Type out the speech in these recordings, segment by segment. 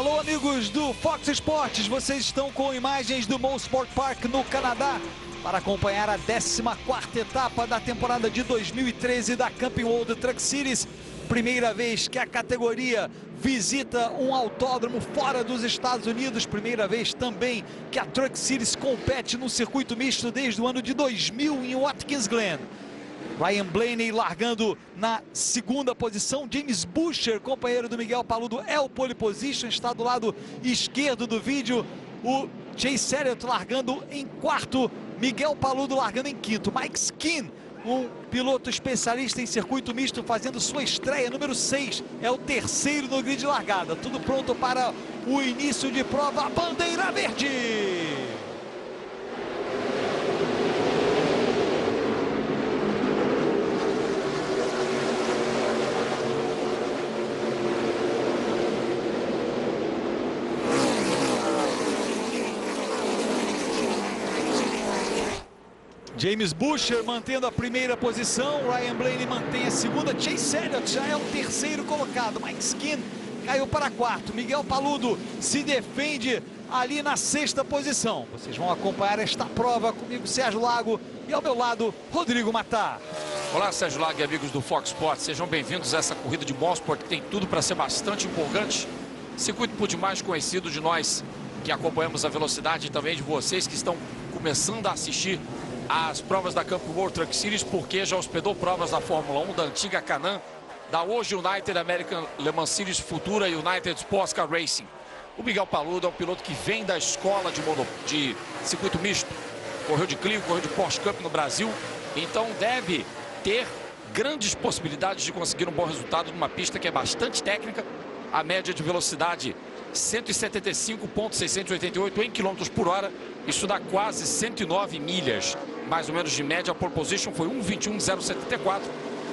Alô, amigos do Fox Sports, vocês estão com imagens do Mosport Park no Canadá para acompanhar a 14ª etapa da temporada de 2013 da Camping World Truck Series. Primeira vez que a categoria visita um autódromo fora dos Estados Unidos. Primeira vez também que a Truck Series compete no circuito misto desde o ano de 2000 em Watkins Glen. Ryan Blaney largando na segunda posição. James Buescher, companheiro do Miguel Paludo, é o pole position, está do lado esquerdo do vídeo. O Chase Elliott largando em quarto, Miguel Paludo largando em quinto. Mike Skin, um piloto especialista em circuito misto, fazendo sua estreia, número 6, é o terceiro no grid de largada. Tudo pronto para o início de prova, bandeira verde! James Buescher mantendo a primeira posição, Ryan Blaney mantém a segunda, Chase Elliott já é o terceiro colocado, Mike Skin caiu para quarto, Miguel Paludo se defende ali na sexta posição. Vocês vão acompanhar esta prova comigo, Sérgio Lago, e ao meu lado, Rodrigo Matar. Olá, Sérgio Lago e amigos do Fox Sports, sejam bem-vindos a essa corrida de Mosport que tem tudo para ser bastante empolgante. Circuito por demais conhecido de nós que acompanhamos a velocidade e também de vocês que estão começando a assistir as provas da Camping World Truck Series, porque já hospedou provas da Fórmula 1, da antiga Can-Am, da hoje United American Le Mans Series, futura United Sports Car Racing. O Miguel Paludo é um piloto que vem da escola de circuito misto, correu de Clio, correu de Porsche Cup no Brasil, então deve ter grandes possibilidades de conseguir um bom resultado numa pista que é bastante técnica. A média de velocidade 175,688 em km por hora, isso dá quase 109 milhas, mais ou menos de média. A pole position foi 1:21.074.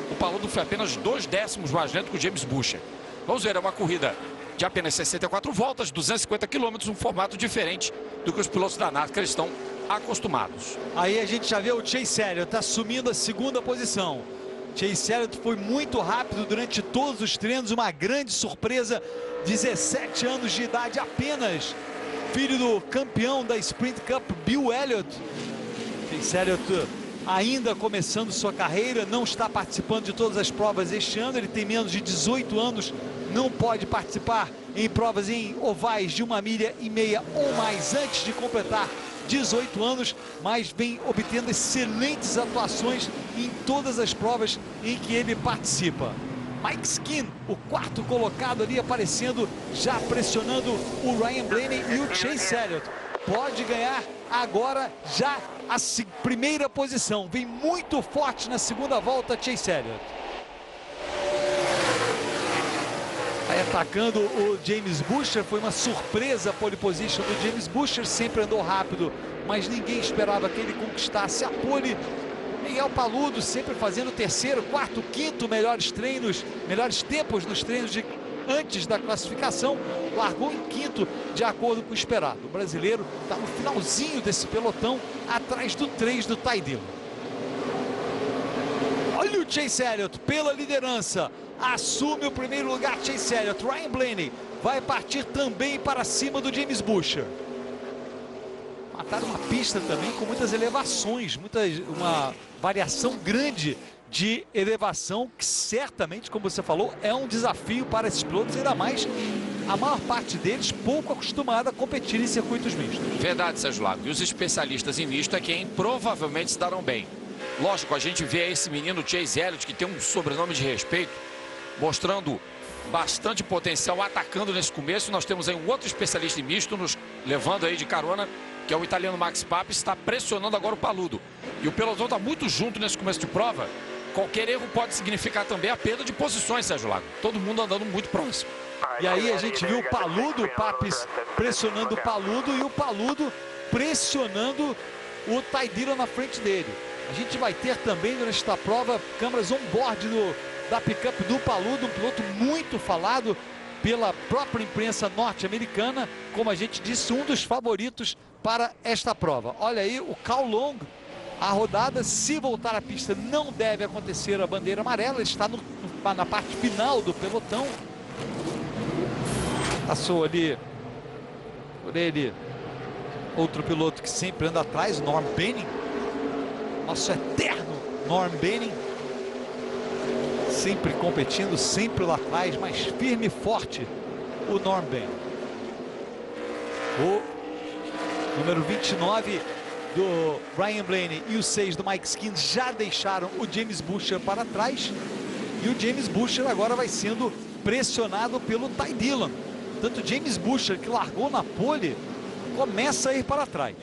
O Paludo foi apenas 2 décimos mais lento que o James Buescher. Vamos ver, é uma corrida de apenas 64 voltas, 250 km, um formato diferente do que os pilotos da NASCAR estão acostumados. Aí a gente já vê o Chase Elliott assumindo a segunda posição. Chase Elliott foi muito rápido durante todos os treinos, uma grande surpresa, 17 anos de idade apenas, filho do campeão da Sprint Cup, Bill Elliott. Chase Elliott ainda começando sua carreira, não está participando de todas as provas este ano, ele tem menos de 18 anos, não pode participar em provas em ovais de 1,5 milha ou mais antes de completar 18 anos, mas vem obtendo excelentes atuações em todas as provas em que ele participa. Mike Skin, o quarto colocado ali aparecendo, já pressionando o Ryan Blaney e o Chase Elliott. Pode ganhar agora já a primeira posição. Vem muito forte na segunda volta, Chase Elliott. Aí atacando o James Buescher, foi uma surpresa a pole position do James Buescher, sempre andou rápido, mas ninguém esperava que ele conquistasse a pole. Miguel Paludo sempre fazendo terceiro, quarto, quinto melhores tempos nos treinos antes da classificação, largou em quinto de acordo com o esperado. O brasileiro está no finalzinho desse pelotão, atrás do 3 do Ty Dillon. Olha o Chase Elliott pela liderança, assume o primeiro lugar Chase Elliott. Ryan Blaney vai partir também para cima do James Buescher. Mataram uma pista também com muitas elevações, uma variação grande de elevação, que certamente, como você falou, é um desafio para esses pilotos, ainda mais a maior parte deles pouco acostumada a competir em circuitos mistos. Verdade, Sérgio Lago. E os especialistas em misto é quem provavelmente se darão bem. Lógico, a gente vê esse menino Chase Elliott, que tem um sobrenome de respeito, mostrando bastante potencial, atacando nesse começo. Nós temos aí um outro especialista em misto, nos levando aí de carona, que é o italiano Max Pappi, está pressionando agora o Paludo. E o pelotão está muito junto nesse começo de prova. Qualquer erro pode significar também a perda de posições, Sérgio Lago. Todo mundo andando muito próximo. E aí a gente viu o Paludo, o Pappi pressionando o Paludo e o Paludo pressionando o Ty Dillon na frente dele. A gente vai ter também durante esta prova câmeras on-board da picape do Paludo, um piloto muito falado pela própria imprensa norte-americana, como a gente disse, um dos favoritos para esta prova. Olha aí o Cal Long, a rodada, se voltar à pista, não deve acontecer a bandeira amarela, ele está na parte final do pelotão. Passou ali por ele outro piloto que sempre anda atrás, Norm Benning. Nosso eterno Norm Benning. Sempre competindo, sempre lá atrás, mas firme e forte o Norm Benning. O número 29 do Ryan Blaney e o 6 do Mike Skin já deixaram o James Butcher para trás. E o James Butcher agora vai sendo pressionado pelo Ty Dillon. Tanto James Butcher, que largou na pole, começa a ir para trás.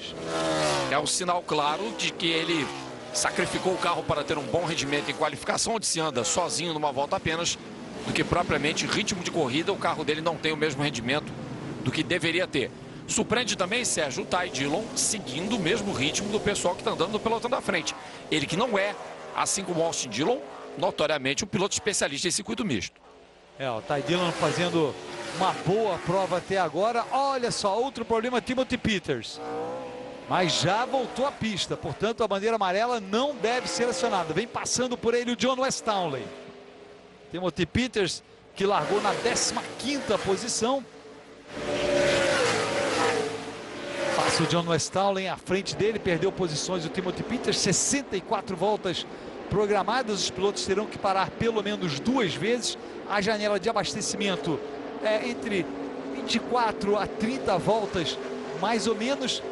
É um sinal claro de que ele sacrificou o carro para ter um bom rendimento em qualificação, onde se anda sozinho numa volta apenas, do que propriamente ritmo de corrida. O carro dele não tem o mesmo rendimento do que deveria ter. Surpreende também, Sérgio, o Ty Dillon seguindo o mesmo ritmo do pessoal que está andando no pelotão da frente. Ele que não é, assim como o Austin Dillon, notoriamente um piloto especialista em circuito misto. O Ty Dillon fazendo uma boa prova até agora. Olha só, outro problema, Timothy Peters. Mas já voltou à pista, portanto a bandeira amarela não deve ser acionada. Vem passando por ele o John West Townley. Timothy Peters, que largou na 15ª posição. Passa o John West Townley à frente dele, perdeu posições o Timothy Peters. 64 voltas programadas, os pilotos terão que parar pelo menos 2 vezes. A janela de abastecimento é entre 24 a 30 voltas, mais ou menos.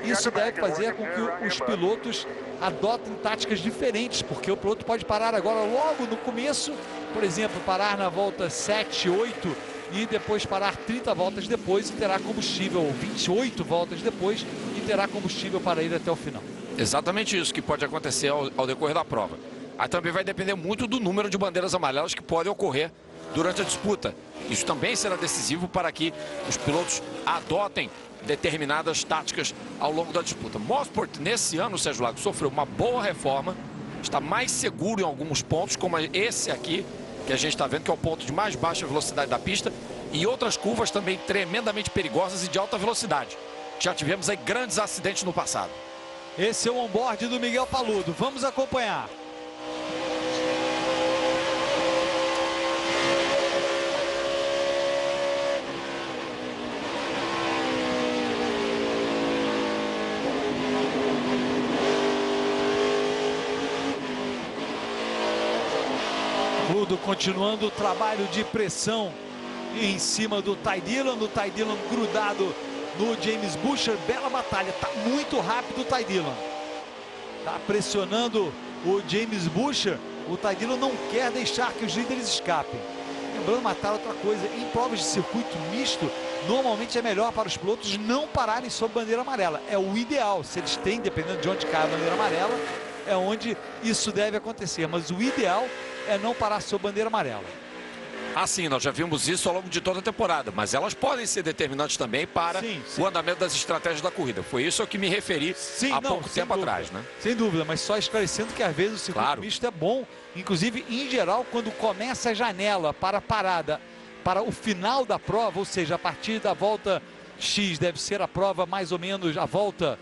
E isso deve fazer com que os pilotos adotem táticas diferentes, porque o piloto pode parar agora logo no começo, por exemplo, parar na volta 7, 8 e depois parar 30 voltas depois e terá combustível, ou 28 voltas depois e terá combustível para ir até o final. Exatamente isso que pode acontecer ao decorrer da prova. Aí também vai depender muito do número de bandeiras amarelas que podem ocorrer durante a disputa. Isso também será decisivo para que os pilotos adotem determinadas táticas ao longo da disputa. Mosport, nesse ano, Sérgio Lago, sofreu uma boa reforma, está mais seguro em alguns pontos, como esse aqui, que a gente está vendo que é o ponto de mais baixa velocidade da pista, e outras curvas também tremendamente perigosas e de alta velocidade. Já tivemos aí grandes acidentes no passado. Esse é o onboard do Miguel Paludo, vamos acompanhar. Paludo continuando o trabalho de pressão em cima do Ty Dillon. O Ty Dillon grudado no James Butcher. Bela batalha, está muito rápido o Ty Dillon. Está pressionando o James Butcher. O Ty Dillon não quer deixar que os líderes escapem. Lembrando, matar outra coisa, em provas de circuito misto, normalmente é melhor para os pilotos não pararem sob bandeira amarela. É o ideal, se eles têm, dependendo de onde cai a bandeira amarela, é onde isso deve acontecer. Mas o ideal é não parar sob bandeira amarela. Assim, nós já vimos isso ao longo de toda a temporada, mas elas podem ser determinantes também para o andamento das estratégias da corrida. Foi isso a que me referi há pouco tempo atrás, né? Sem dúvida, mas só esclarecendo que às vezes o circuito misto é bom, inclusive em geral, quando começa a janela para a parada, para o final da prova, ou seja, a partir da volta X, deve ser a prova mais ou menos, a volta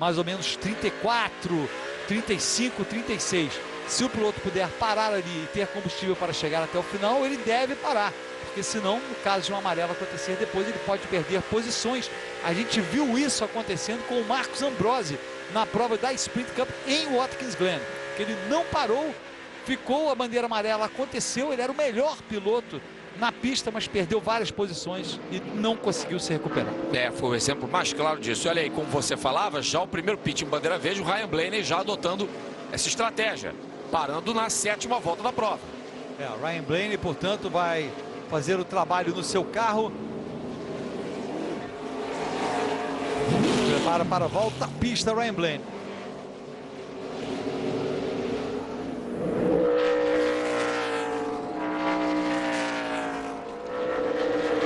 mais ou menos 34, 35, 36. Se o piloto puder parar ali e ter combustível para chegar até o final, ele deve parar. Porque senão, no caso de um amarelo acontecer depois, ele pode perder posições. A gente viu isso acontecendo com o Marcos Ambrose na prova da Sprint Cup em Watkins Glen. Que ele não parou, ficou a bandeira amarela, aconteceu, ele era o melhor piloto na pista, mas perdeu várias posições e não conseguiu se recuperar. Foi o exemplo mais claro disso. Olha aí, como você falava, já o primeiro pit em bandeira verde, o Ryan Blaney já adotando essa estratégia, parando na 7ª volta da prova. O Ryan Blaney, portanto, vai fazer o trabalho no seu carro. Prepara para a volta à pista, Ryan Blaney.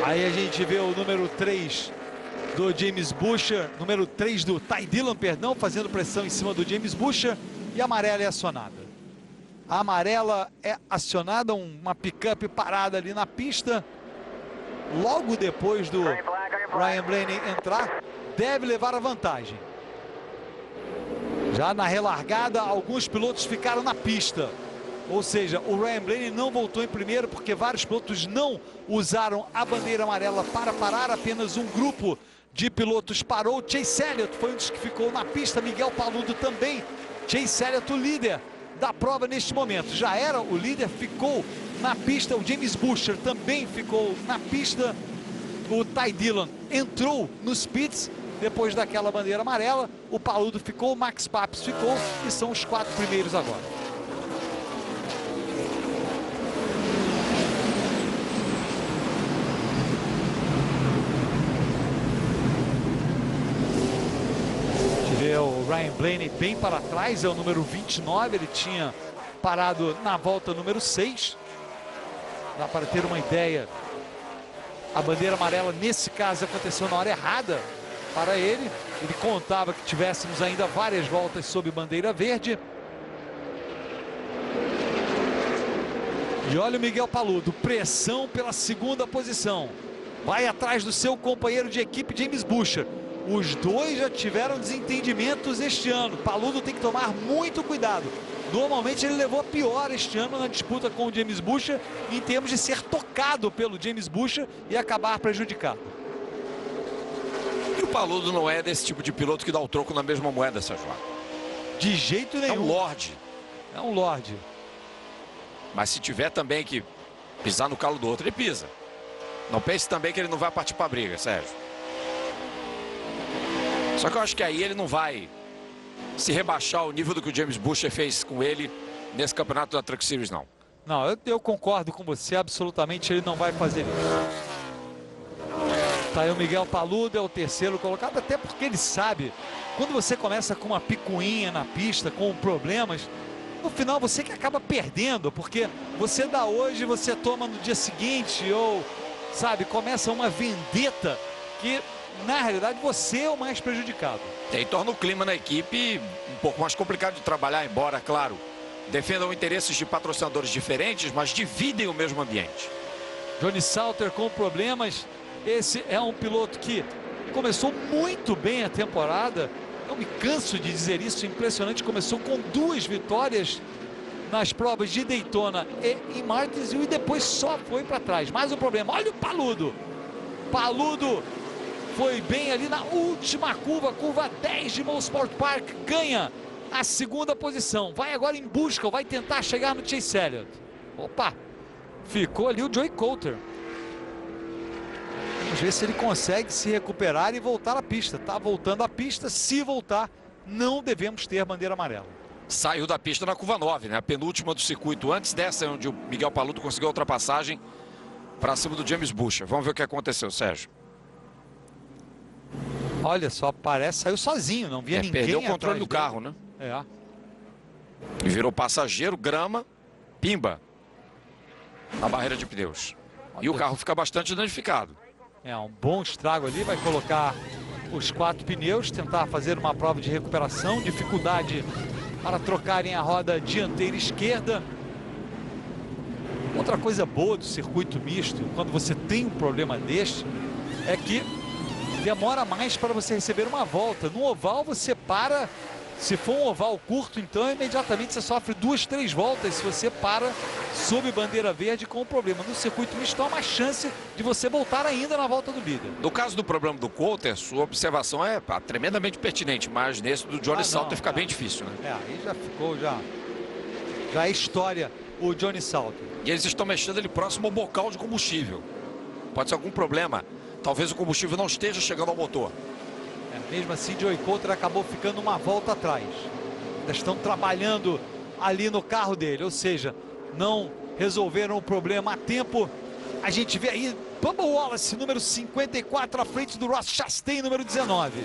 Aí a gente vê o número 3 do James Butcher, número 3 do Ty Dillon, perdão, fazendo pressão em cima do James Butcher, e a amarela é acionada. A amarela é acionada, uma picape parada ali na pista, logo depois do Ryan Blaney entrar, deve levar a vantagem. Já na relargada, alguns pilotos ficaram na pista. Ou seja, o Ryan Blaney não voltou em primeiro porque vários pilotos não usaram a bandeira amarela para parar. Apenas um grupo de pilotos parou. Chase Elliott foi um dos que ficou na pista. Miguel Paludo também. Chase Elliott, o líder da prova neste momento. Já era o líder, ficou na pista. O James Buescher também ficou na pista. O Ty Dillon entrou nos pits depois daquela bandeira amarela. O Paludo ficou, o Max Papis ficou e são os 4 primeiros agora. O Ryan Blaney bem para trás, é o número 29, ele tinha parado na volta número 6. Dá para ter uma ideia, a bandeira amarela nesse caso aconteceu na hora errada para ele. Ele contava que tivéssemos ainda várias voltas sob bandeira verde. E olha o Miguel Paludo, pressão pela segunda posição. Vai atrás do seu companheiro de equipe, James Buescher. Os dois já tiveram desentendimentos este ano. Paludo tem que tomar muito cuidado. Normalmente ele levou a pior este ano na disputa com o James Buescher, em termos de ser tocado pelo James Buescher e acabar prejudicado. E o Paludo não é desse tipo de piloto que dá o troco na mesma moeda, Sérgio. De jeito nenhum. É um lorde. É um lorde. Mas se tiver também que pisar no calo do outro, ele pisa. Não pense também que ele não vai partir para a briga, Sérgio. Só que eu acho que aí ele não vai se rebaixar ao nível do que o James Buescher fez com ele nesse campeonato da Truck Series, não. Não, eu concordo com você, absolutamente ele não vai fazer isso. Tá aí o Miguel Paludo, é o terceiro colocado, até porque ele sabe, quando você começa com uma picuinha na pista, com problemas, no final você que acaba perdendo, porque você dá hoje, você toma no dia seguinte, ou, sabe, começa uma vendetta que, na realidade, você é o mais prejudicado. E aí torna o clima na equipe um pouco mais complicado de trabalhar, embora, claro, defendam interesses de patrocinadores diferentes, mas dividem o mesmo ambiente. Johnny Salter com problemas. Esse é um piloto que começou muito bem a temporada. Eu me canso de dizer isso, impressionante. Começou com 2 vitórias nas provas de Daytona e em Martinsville e depois só foi para trás. Mais um problema, olha o Paludo. Paludo foi bem ali na última curva, curva 10 de Mosport Park, ganha a segunda posição. Vai agora em busca, vai tentar chegar no Chase Elliott. Opa, ficou ali o Joey Coulter. Vamos ver se ele consegue se recuperar e voltar à pista. Tá voltando à pista, se voltar, não devemos ter bandeira amarela. Saiu da pista na curva 9, né? A penúltima do circuito. Antes dessa, onde o Miguel Paludo conseguiu a ultrapassagem para cima do James Buescher. Vamos ver o que aconteceu, Sérgio. Olha só, parece, saiu sozinho, não via ninguém. Perdeu o controle do carro, né? É. E virou passageiro, grama, pimba na barreira de pneus. E o carro fica bastante danificado. É um bom estrago ali, vai colocar os 4 pneus, tentar fazer uma prova de recuperação, dificuldade para trocarem a roda dianteira esquerda. Outra coisa boa do circuito misto, quando você tem um problema deste, é que demora mais para você receber uma volta. No oval você para, se for um oval curto, então imediatamente você sofre 2, 3 voltas se você para sob bandeira verde com o problema. No circuito misto há uma chance de você voltar ainda na volta do líder. No caso do problema do Coulter, sua observação é tremendamente pertinente, mas nesse do Johnny Salter fica bem difícil, né? Aí já ficou, já é história o Johnny Salter. E eles estão mexendo ali próximo ao bocal de combustível. Pode ser algum problema. Talvez o combustível não esteja chegando ao motor. Mesmo assim, Joey Coulter acabou ficando uma volta atrás. Ainda estão trabalhando ali no carro dele, ou seja, não resolveram o problema a tempo. A gente vê aí Bubba Wallace, número 54, à frente do Ross Chastain, número 19.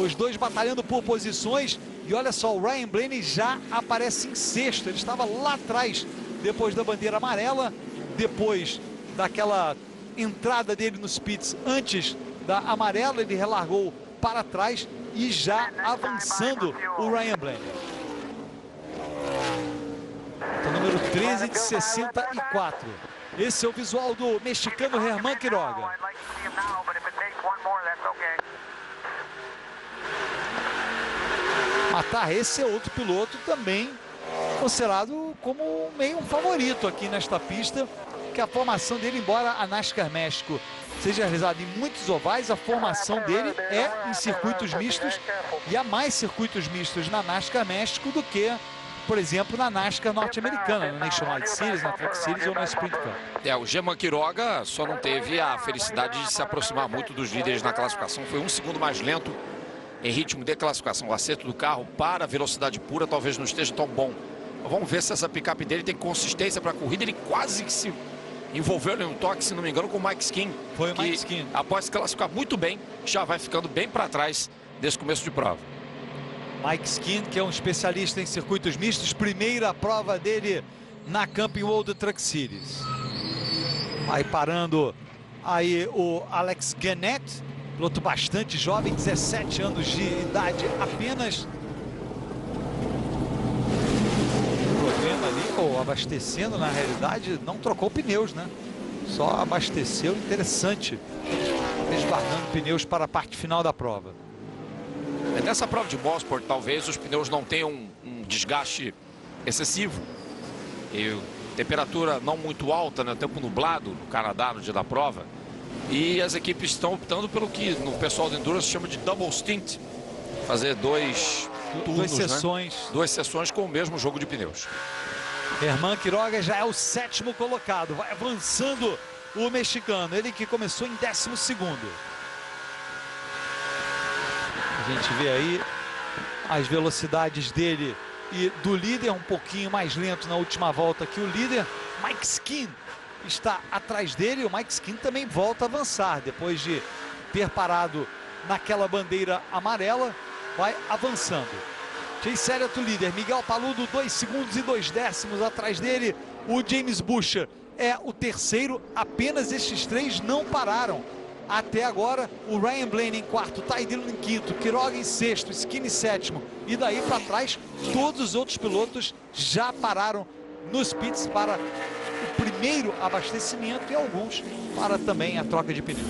Os dois batalhando por posições. E olha só, o Ryan Blaney já aparece em sexto. Ele estava lá atrás, depois da bandeira amarela, depois daquela entrada dele nos pits antes da amarela, ele relargou para trás e já avançando o Ryan Blaney. Então, número 13 de 64. Esse é o visual do mexicano Germán Quiroga. Matar, esse é outro piloto também considerado como meio um favorito aqui nesta pista, que a formação dele, embora a NASCAR México seja realizada em muitos ovais, a formação dele é em circuitos mistos, e há mais circuitos mistos na NASCAR México do que, por exemplo, na NASCAR norte-americana, na Nationwide Series, na Truck Series ou na Sprint Cup. O Germán Quiroga só não teve a felicidade de se aproximar muito dos líderes na classificação. Foi um segundo mais lento em ritmo de classificação. O acerto do carro para a velocidade pura talvez não esteja tão bom. Vamos ver se essa picape dele tem consistência para a corrida. Ele quase que se envolveu em um toque, se não me engano, com o Mike Skin. Foi o Mike Skin. Após se classificar muito bem, já vai ficando bem para trás desse começo de prova. Mike Skin, que é um especialista em circuitos mistos, primeira prova dele na Camping World Truck Series. Aí parando aí o Alex Guenet, piloto bastante jovem, 17 anos de idade apenas. Problema ali, ou abastecendo, na realidade, não trocou pneus, né? Só abasteceu, interessante, resguardando pneus para a parte final da prova. Nessa prova de Mosport, talvez os pneus não tenham um desgaste excessivo. E temperatura não muito alta, né? Tempo nublado no Canadá no dia da prova. E as equipes estão optando pelo que no pessoal do Endurance chama de double stint. Fazer dois turnos, duas sessões com o mesmo jogo de pneus. Germán Quiroga já é o 7º colocado. Vai avançando o mexicano. Ele que começou em 12º. A gente vê aí as velocidades dele e do líder, um pouquinho mais lento na última volta que o líder. Mike Skin está atrás dele. O Mike Skin também volta a avançar depois de ter parado naquela bandeira amarela. Vai avançando. Chase Elliott, o líder. Miguel Paludo, 2 segundos e 2 décimos atrás dele. O James Buescher é o terceiro. Apenas estes três não pararam até agora. O Ryan Blaney em quarto, Ty Dillon em quinto, Quiroga em sexto, Skin em sétimo. E daí para trás, todos os outros pilotos já pararam nos pits para o primeiro abastecimento e alguns para também a troca de pneus.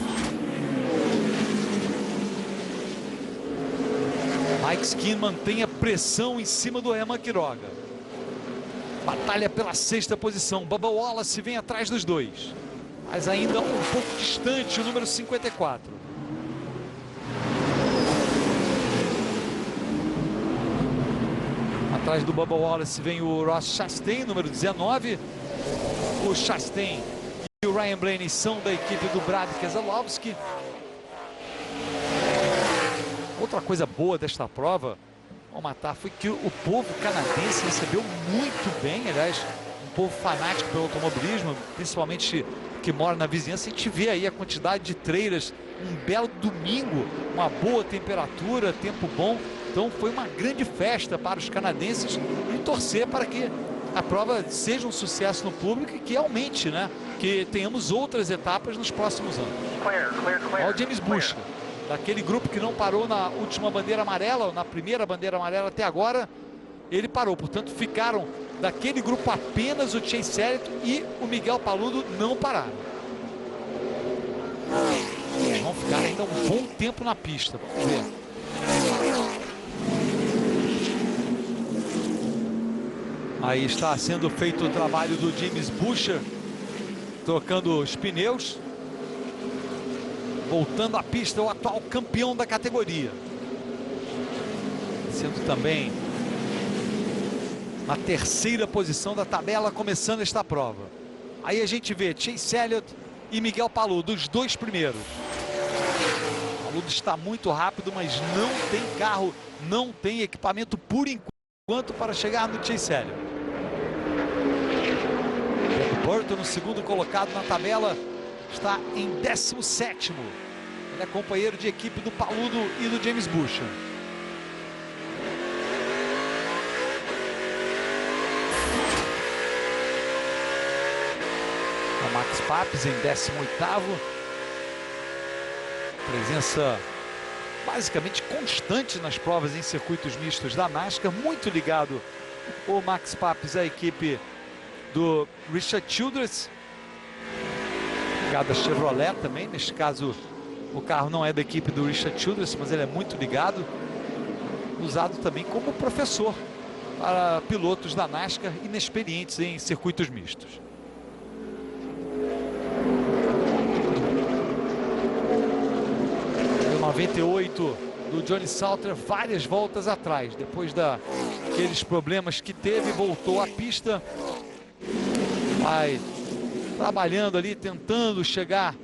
Mike Skin mantém a pressão em cima do Germán Quiroga. Batalha pela 6ª posição. Bubba Wallace vem atrás dos dois, mas ainda um pouco distante o número 54. Atrás do Bubba Wallace vem o Ross Chastain, número 19. O Chastain e o Ryan Blaney são da equipe do Brad Keselowski. Outra coisa boa desta prova, vamos matar, foi que o povo canadense recebeu muito bem, aliás, um povo fanático pelo automobilismo, principalmente que mora na vizinhança. A gente vê aí a quantidade de trailers, um belo domingo, uma boa temperatura, tempo bom. Então foi uma grande festa para os canadenses e torcer para que a prova seja um sucesso no público e que aumente, né? Que tenhamos outras etapas nos próximos anos. Olha o James Buescher, daquele grupo que não parou na última bandeira amarela, ou na primeira bandeira amarela até agora, ele parou. Portanto, ficaram daquele grupo apenas o Chase Elliott e o Miguel Paludo não pararam. Eles vão ficar ainda um bom tempo na pista. Vamos ver. Aí está sendo feito o trabalho do James Buescher, trocando os pneus. Voltando à pista, o atual campeão da categoria. Sendo também na 3ª posição da tabela, começando esta prova. Aí a gente vê Chase Elliott e Miguel Paludo, os dois primeiros. O Paludo está muito rápido, mas não tem carro, não tem equipamento por enquanto para chegar no Chase Elliott. Burton, no 2º colocado na tabela, está em 17º. Ele é companheiro de equipe do Paludo e do James Buescher. O Max Papes em 18º. Presença basicamente constante nas provas em circuitos mistos da NASCAR. Muito ligado o Max Papes à equipe do Richard Childress. Ligado a Chevrolet também. Neste caso, o carro não é da equipe do Richard Childress, mas ele é muito ligado. Usado também como professor para pilotos da NASCAR inexperientes em circuitos mistos. O 98 do Johnny Salter, várias voltas atrás, depois daqueles problemas que teve, voltou à pista, vai trabalhando ali, tentando chegar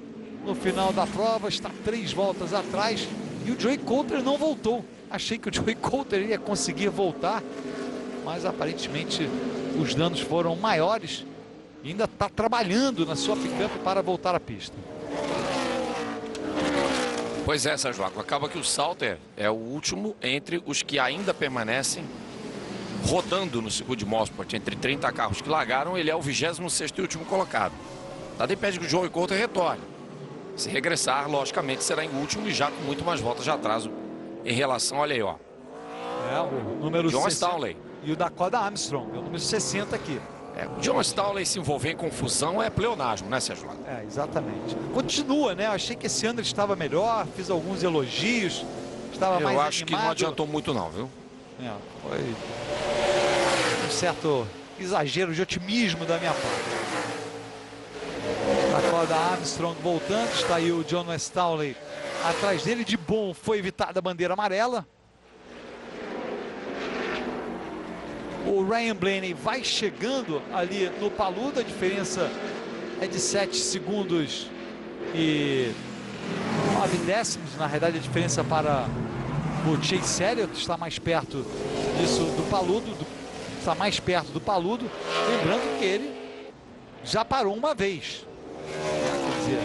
no final da prova, está 3 voltas atrás, e o Joey Coulter não voltou. Achei que o Joey Coulter ia conseguir voltar, mas aparentemente os danos foram maiores e ainda está trabalhando na sua picape para voltar à pista. Pois é, Sérgio Lago, acaba que o Salter é o último entre os que ainda permanecem rodando no circuito de Mosport. Entre 30 carros que largaram, ele é o 26º e último colocado. Nada impede que o Joey Coulter retorne. Se regressar, logicamente, será em último e já com muito mais voltas de atraso em relação, olha aí, ó. É, o número John 60, Stanley. E o Dakota Armstrong, é o número 60 aqui. O John Stanley se envolver em confusão é pleonasmo, né, Sérgio Lago? É, exatamente. Continua, né? Eu achei que esse ano ele estava melhor, fiz alguns elogios, estava mais animado. Eu acho que não adiantou muito não, viu? É, foi um certo exagero de otimismo da minha parte. Dakota Armstrong voltando, está aí o John Stanley atrás dele. De bom, foi evitada a bandeira amarela. O Ryan Blaney vai chegando ali no paludo, a diferença é de 7 segundos e 9 décimos. Na realidade, a diferença para o Chase Elliott está mais perto disso do paludo, está mais perto do paludo. Lembrando que ele já parou uma vez. Quer dizer,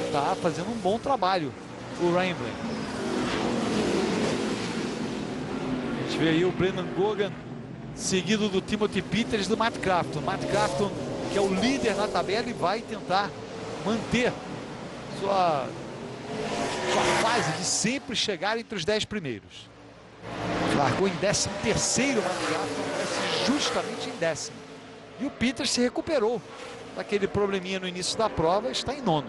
está fazendo um bom trabalho o Ryan Blaney. A gente vê aí o Brendan Gogan, seguido do Timothy Peters, do Matt Crafton. Matt Crafton, que é o líder na tabela e vai tentar manter sua fase de sempre chegar entre os 10 primeiros. Largou em 13º, Matt Crafton aparece justamente em 10º. E o Peters se recuperou daquele probleminha no início da prova, está em 9º.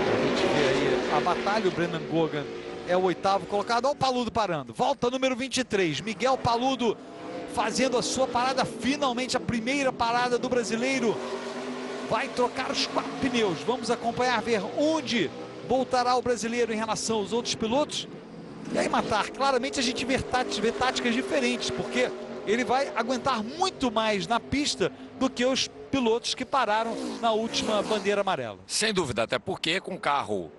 A gente vê aí a batalha, o Brendan Gogan é o 8º colocado. Olha o Paludo parando. Volta número 23. Miguel Paludo fazendo a sua parada. Finalmente a primeira parada do brasileiro. Vai trocar os 4 pneus. Vamos acompanhar, ver onde voltará o brasileiro em relação aos outros pilotos. E aí, Matar, claramente a gente vê táticas diferentes, porque ele vai aguentar muito mais na pista do que os pilotos que pararam na última bandeira amarela. Sem dúvida, até porque com o carro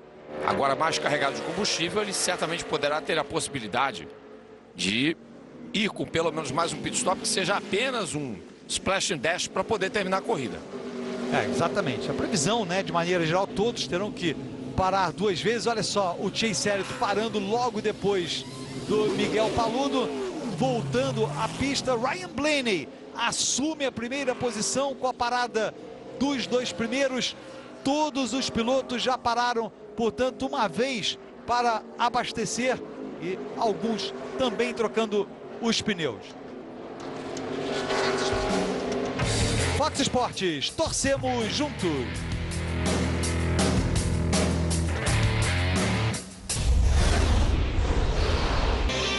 agora mais carregado de combustível, ele certamente poderá ter a possibilidade de ir com pelo menos mais um pit stop, que seja apenas um splash and dash para poder terminar a corrida. É, exatamente. A previsão, né, de maneira geral, todos terão que parar 2 vezes. Olha só, o Chase Elliott parando logo depois do Miguel Paludo, voltando à pista. Ryan Blaney assume a primeira posição com a parada dos 2 primeiros. Todos os pilotos já pararam, portanto, uma vez para abastecer, e alguns também trocando os pneus. Fox Sports, torcemos juntos.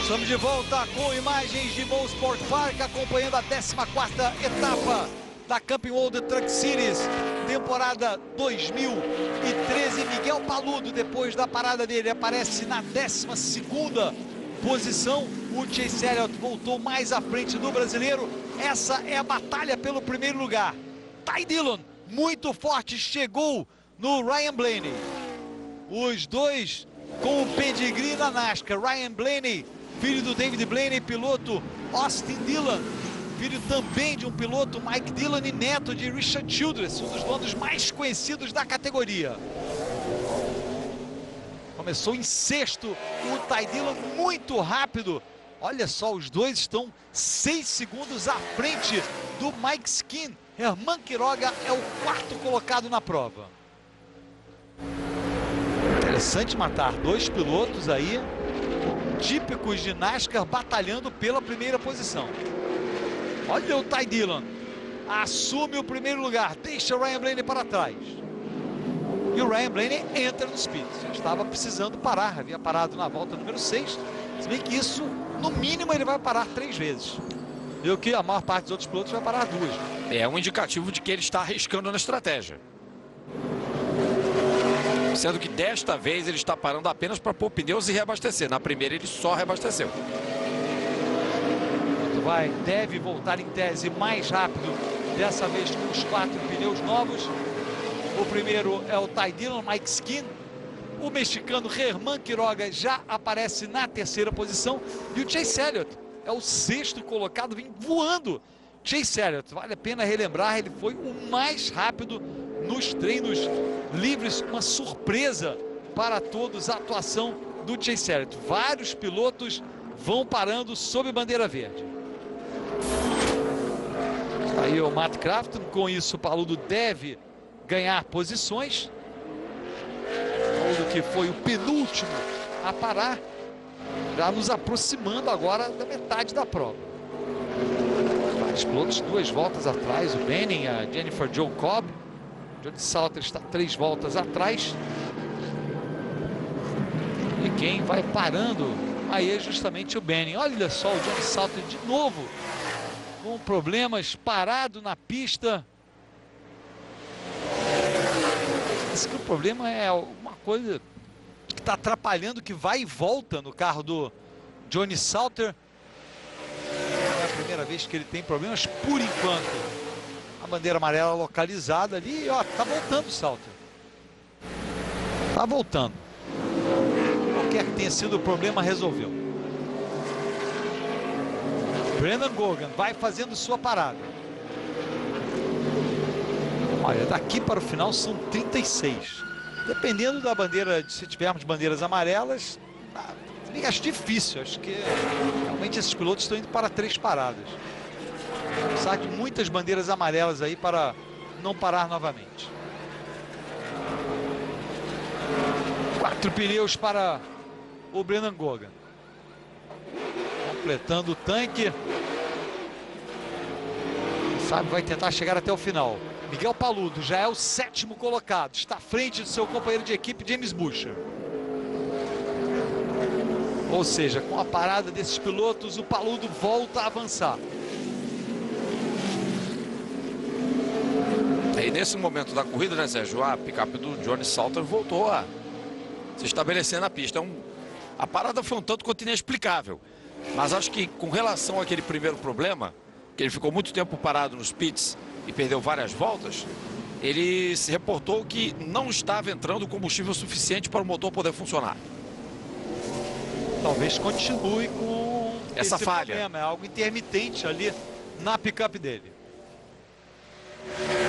Estamos de volta com imagens de Mosport Park, acompanhando a 14ª etapa da Camping World Truck Series, temporada 2013. Miguel Paludo, depois da parada dele, aparece na 12ª posição. O Chase Elliott voltou mais à frente do brasileiro. Essa é a batalha pelo primeiro lugar. Ty Dillon, muito forte, chegou no Ryan Blaney. Os dois com o pedigree na NASCAR. Ryan Blaney, filho do David Blaney, piloto Austin Dillon, filho também de um piloto, Mike Dillon, e neto de Richard Childress, um dos donos mais conhecidos da categoria. Começou em 6º, o Ty Dillon muito rápido. Olha só, os dois estão 6 segundos à frente do Mike Skin. Herman Quiroga é o 4º colocado na prova. Interessante, Matar, 2 pilotos aí típicos de NASCAR batalhando pela primeira posição. Olha o Ty Dillon, assume o primeiro lugar, deixa o Ryan Blaney para trás. E o Ryan Blaney entra nos pits. Já estava precisando parar, havia parado na volta número 6. Se bem que isso, no mínimo, ele vai parar 3 vezes. E o que a maior parte dos outros pilotos vai parar 2. É um indicativo de que ele está arriscando na estratégia. Sendo que desta vez ele está parando apenas para pôr pneus e reabastecer. Na primeira ele só reabasteceu. Deve voltar em tese mais rápido, dessa vez com os 4 pneus novos. O primeiro é o Ty Dillon, Mike Skin. O mexicano Germán Quiroga já aparece na 3ª posição. E o Chase Elliott é o 6º colocado, vem voando. Chase Elliott, vale a pena relembrar, ele foi o mais rápido nos treinos livres. Uma surpresa para todos a atuação do Chase Elliott. Vários pilotos vão parando sob bandeira verde. Aí o Matt Crafton, com isso o Paludo deve ganhar posições. Paludo que foi o penúltimo a parar, já nos aproximando agora da metade da prova. Vários pilotos 2 voltas atrás, o Benning, a Jennifer Jo Cobb. Johnny Salter está 3 voltas atrás. E quem vai parando aí é justamente o Benning. Olha só o Johnny Salter de novo com problemas, parado na pista. Esse que o problema é uma coisa que está atrapalhando, que vai e volta no carro do Johnny Salter. Não é a primeira vez que ele tem problemas por enquanto. A bandeira amarela localizada ali, ó, tá voltando o Salter. Tá voltando. Qualquer que tenha sido o problema, resolveu. Brendan Gogan vai fazendo sua parada. Olha, daqui para o final são 36. Dependendo da bandeira, se tivermos bandeiras amarelas, acho difícil. Acho que realmente esses pilotos estão indo para 3 paradas. Apesar de muitas bandeiras amarelas aí para não parar novamente. 4 pneus para o Brendan Gogan. Completando o tanque. Quem sabe vai tentar chegar até o final. Miguel Paludo já é o 7º colocado. Está à frente do seu companheiro de equipe, James Buescher. Ou seja, com a parada desses pilotos, o Paludo volta a avançar. E nesse momento da corrida, né, Sérgio, a picape do Johnny Salter voltou a se estabelecer na pista. A parada foi um tanto quanto inexplicável. Mas acho que com relação àquele primeiro problema, que ele ficou muito tempo parado nos pits e perdeu várias voltas, ele se reportou que não estava entrando combustível suficiente para o motor poder funcionar. Talvez continue com essa falha. Problema. É algo intermitente ali na picape dele.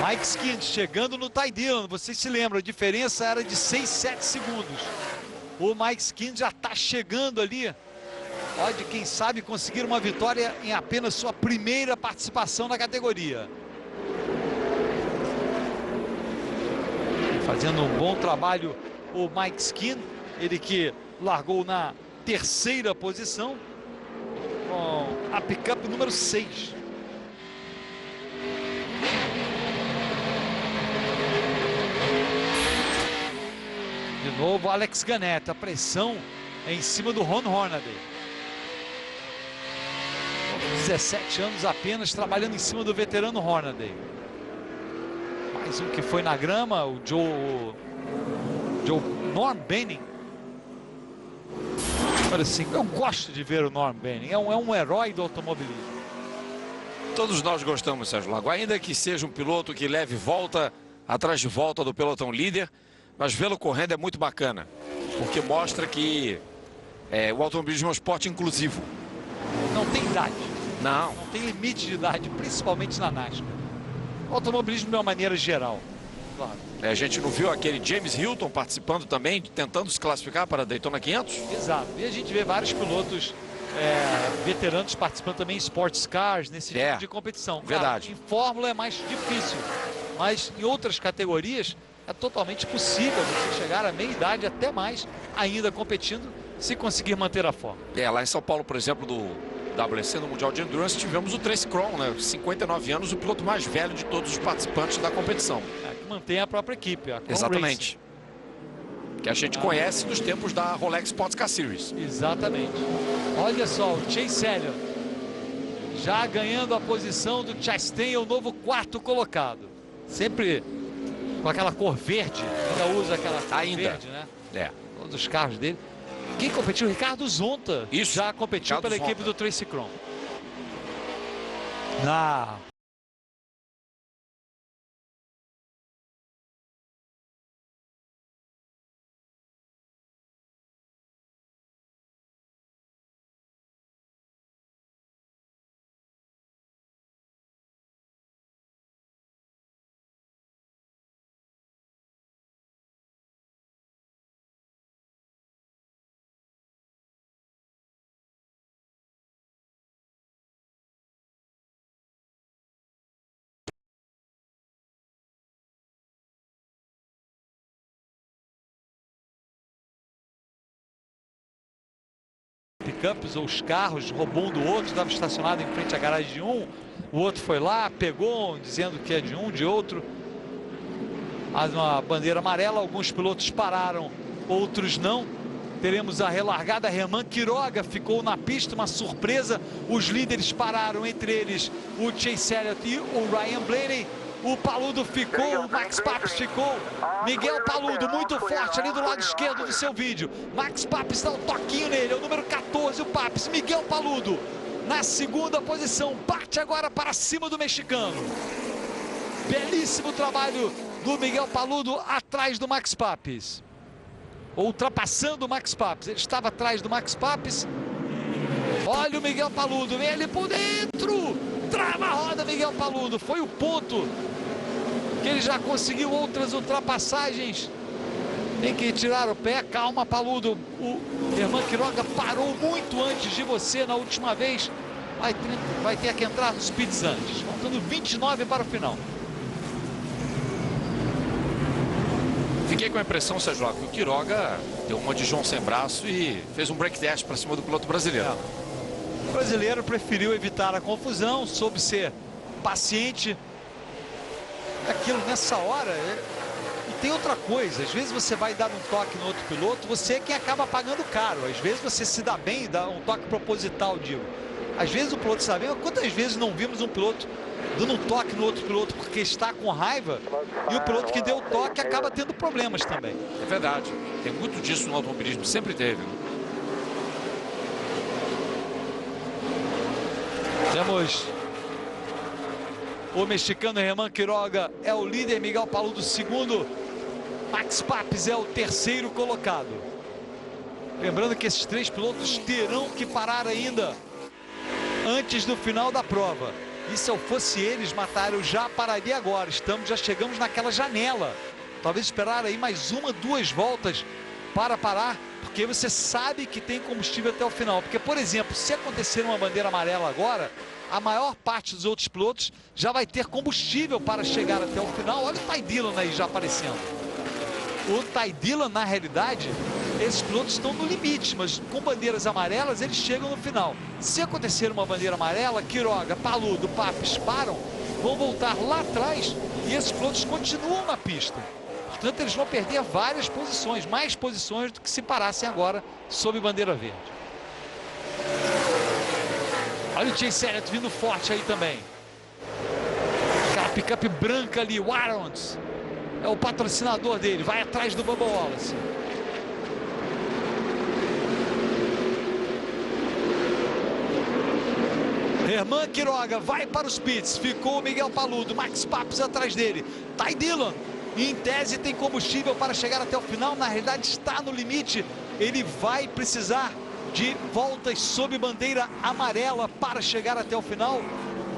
Mike Skin chegando no Ty Dillon. Vocês se lembram, a diferença era de 6, 7 segundos. O Mike Skin já está chegando ali. Pode, quem sabe, conseguir uma vitória em apenas sua primeira participação na categoria. Fazendo um bom trabalho o Mike Skin. Ele que largou na 3ª posição com a picape número 6. De novo, Alex Ganetta. A pressão é em cima do Ron Hornaday. 17 anos apenas, trabalhando em cima do veterano Hornaday. Mais um que foi na grama, o Norm Benning. Olha assim, eu gosto de ver o Norm Benning. É um herói do automobilismo. Todos nós gostamos, Sérgio Lago. Ainda que seja um piloto que leve volta atrás de volta do pelotão líder, mas vê-lo correndo é muito bacana, porque mostra que o automobilismo é um esporte inclusivo. Não tem idade. Não tem limite de idade, principalmente na NASCAR. O automobilismo de uma maneira geral, claro. A gente não viu aquele James Hilton participando também, tentando se classificar para a Daytona 500? Exato. E a gente vê vários pilotos veteranos participando também em sports cars, nesse tipo de competição. Verdade. Claro, em Fórmula é mais difícil, mas em outras categorias é totalmente possível você chegar à meia idade, até mais, ainda competindo, se conseguir manter a forma. Lá em São Paulo, por exemplo, do WEC, no Mundial de Endurance, tivemos o Trace Cron, né? 59 anos, o piloto mais velho de todos os participantes da competição. Que mantém a própria equipe. Exatamente. que a gente conhece dos tempos da Rolex Sports Car Series. Exatamente. Olha só, o Chase Elliott já ganhando a posição do Chastain, o novo quarto colocado. Sempre com aquela cor verde, ainda usa aquela cor verde, né? É. Todos os carros dele. Quem competiu? Ricardo Zonta. Isso. Já competiu Ricardo pela Zonta. equipe do Tracy Cron. Pickups ou os carros, roubou um do outro, estava estacionado em frente à garagem de um, o outro foi lá, pegou, dizendo que é de um, de outro. Mas uma bandeira amarela, alguns pilotos pararam, outros não. Teremos a relargada, Herman Quiroga ficou na pista, uma surpresa. Os líderes pararam, entre eles o Chase Elliott e o Ryan Blaney. O Paludo ficou, o Max Papis ficou. Miguel Paludo muito forte ali do lado esquerdo do seu vídeo. Max Papis dá um toquinho nele, é o número 14, o Papis. Miguel Paludo na segunda posição, parte agora para cima do mexicano. Belíssimo trabalho do Miguel Paludo atrás do Max Papis. Ultrapassando o Max Papis, ele estava atrás do Max Papis. Olha o Miguel Paludo, vem ali por dentro. Trava a roda, Miguel Paludo. Foi o ponto que ele já conseguiu outras ultrapassagens. Tem que tirar o pé. Calma, Paludo. O Herman Quiroga parou muito antes de você na última vez. Vai ter que entrar nos pits antes. Faltando 29 para o final. Fiquei com a impressão, Sérgio, que o Quiroga deu uma de João sem braço e fez um break dash para cima do piloto brasileiro. O brasileiro preferiu evitar a confusão, soube ser paciente. Aquilo nessa hora. E tem outra coisa, às vezes você vai dar um toque no outro piloto, você é quem acaba pagando caro. Às vezes você se dá bem e dá um toque proposital, digo. Às vezes o piloto se dá bem, mas quantas vezes não vimos um piloto dando um toque no outro piloto porque está com raiva e o piloto que deu o toque acaba tendo problemas também. É verdade, tem muito disso no automobilismo, sempre teve. Temos o mexicano Herman Quiroga é o líder, Miguel Paludo segundo, Max Papis é o terceiro colocado. Lembrando que esses três pilotos terão que parar ainda antes do final da prova. E se eu fosse eles, Matar, eu já pararia agora. Já chegamos naquela janela. Talvez esperar aí mais uma, duas voltas para parar, porque você sabe que tem combustível até o final. Porque, por exemplo, se acontecer uma bandeira amarela agora, a maior parte dos outros pilotos já vai ter combustível para chegar até o final. Olha o Ty Dillon aí já aparecendo. O Ty Dillon, na realidade, esses pilotos estão no limite, mas com bandeiras amarelas eles chegam no final. Se acontecer uma bandeira amarela, Quiroga, Paludo, Papis param, vão voltar lá atrás e esses pilotos continuam na pista. Portanto, eles vão perder várias posições, mais posições do que se parassem agora sob bandeira verde. Olha o Chase Elliott vindo forte aí também. Aquela picape branca ali, o Arons. É o patrocinador dele, vai atrás do Bubba Wallace. Herman Quiroga vai para os pits, ficou o Miguel Paludo, Max Papis atrás dele. Ty Dillon, em tese tem combustível para chegar até o final, na realidade está no limite. Ele vai precisar de voltas sob bandeira amarela para chegar até o final,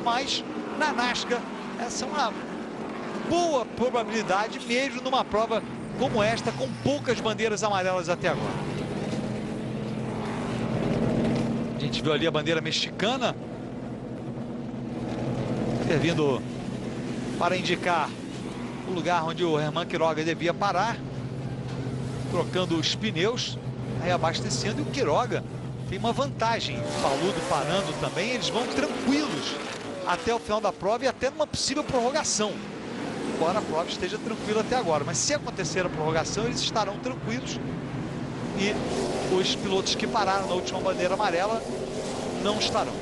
mas na NASCAR essa é uma boa probabilidade, mesmo numa prova como esta, com poucas bandeiras amarelas até agora. A gente viu ali a bandeira mexicana servindo para indicar o lugar onde o Herman Quiroga devia parar, trocando os pneus, reabastecendo, e o Quiroga tem uma vantagem. O Paludo parando também, eles vão tranquilos até o final da prova e até numa possível prorrogação. embora a prova esteja tranquila até agora. Mas se acontecer a prorrogação, eles estarão tranquilos. E os pilotos que pararam na última bandeira amarela não estarão.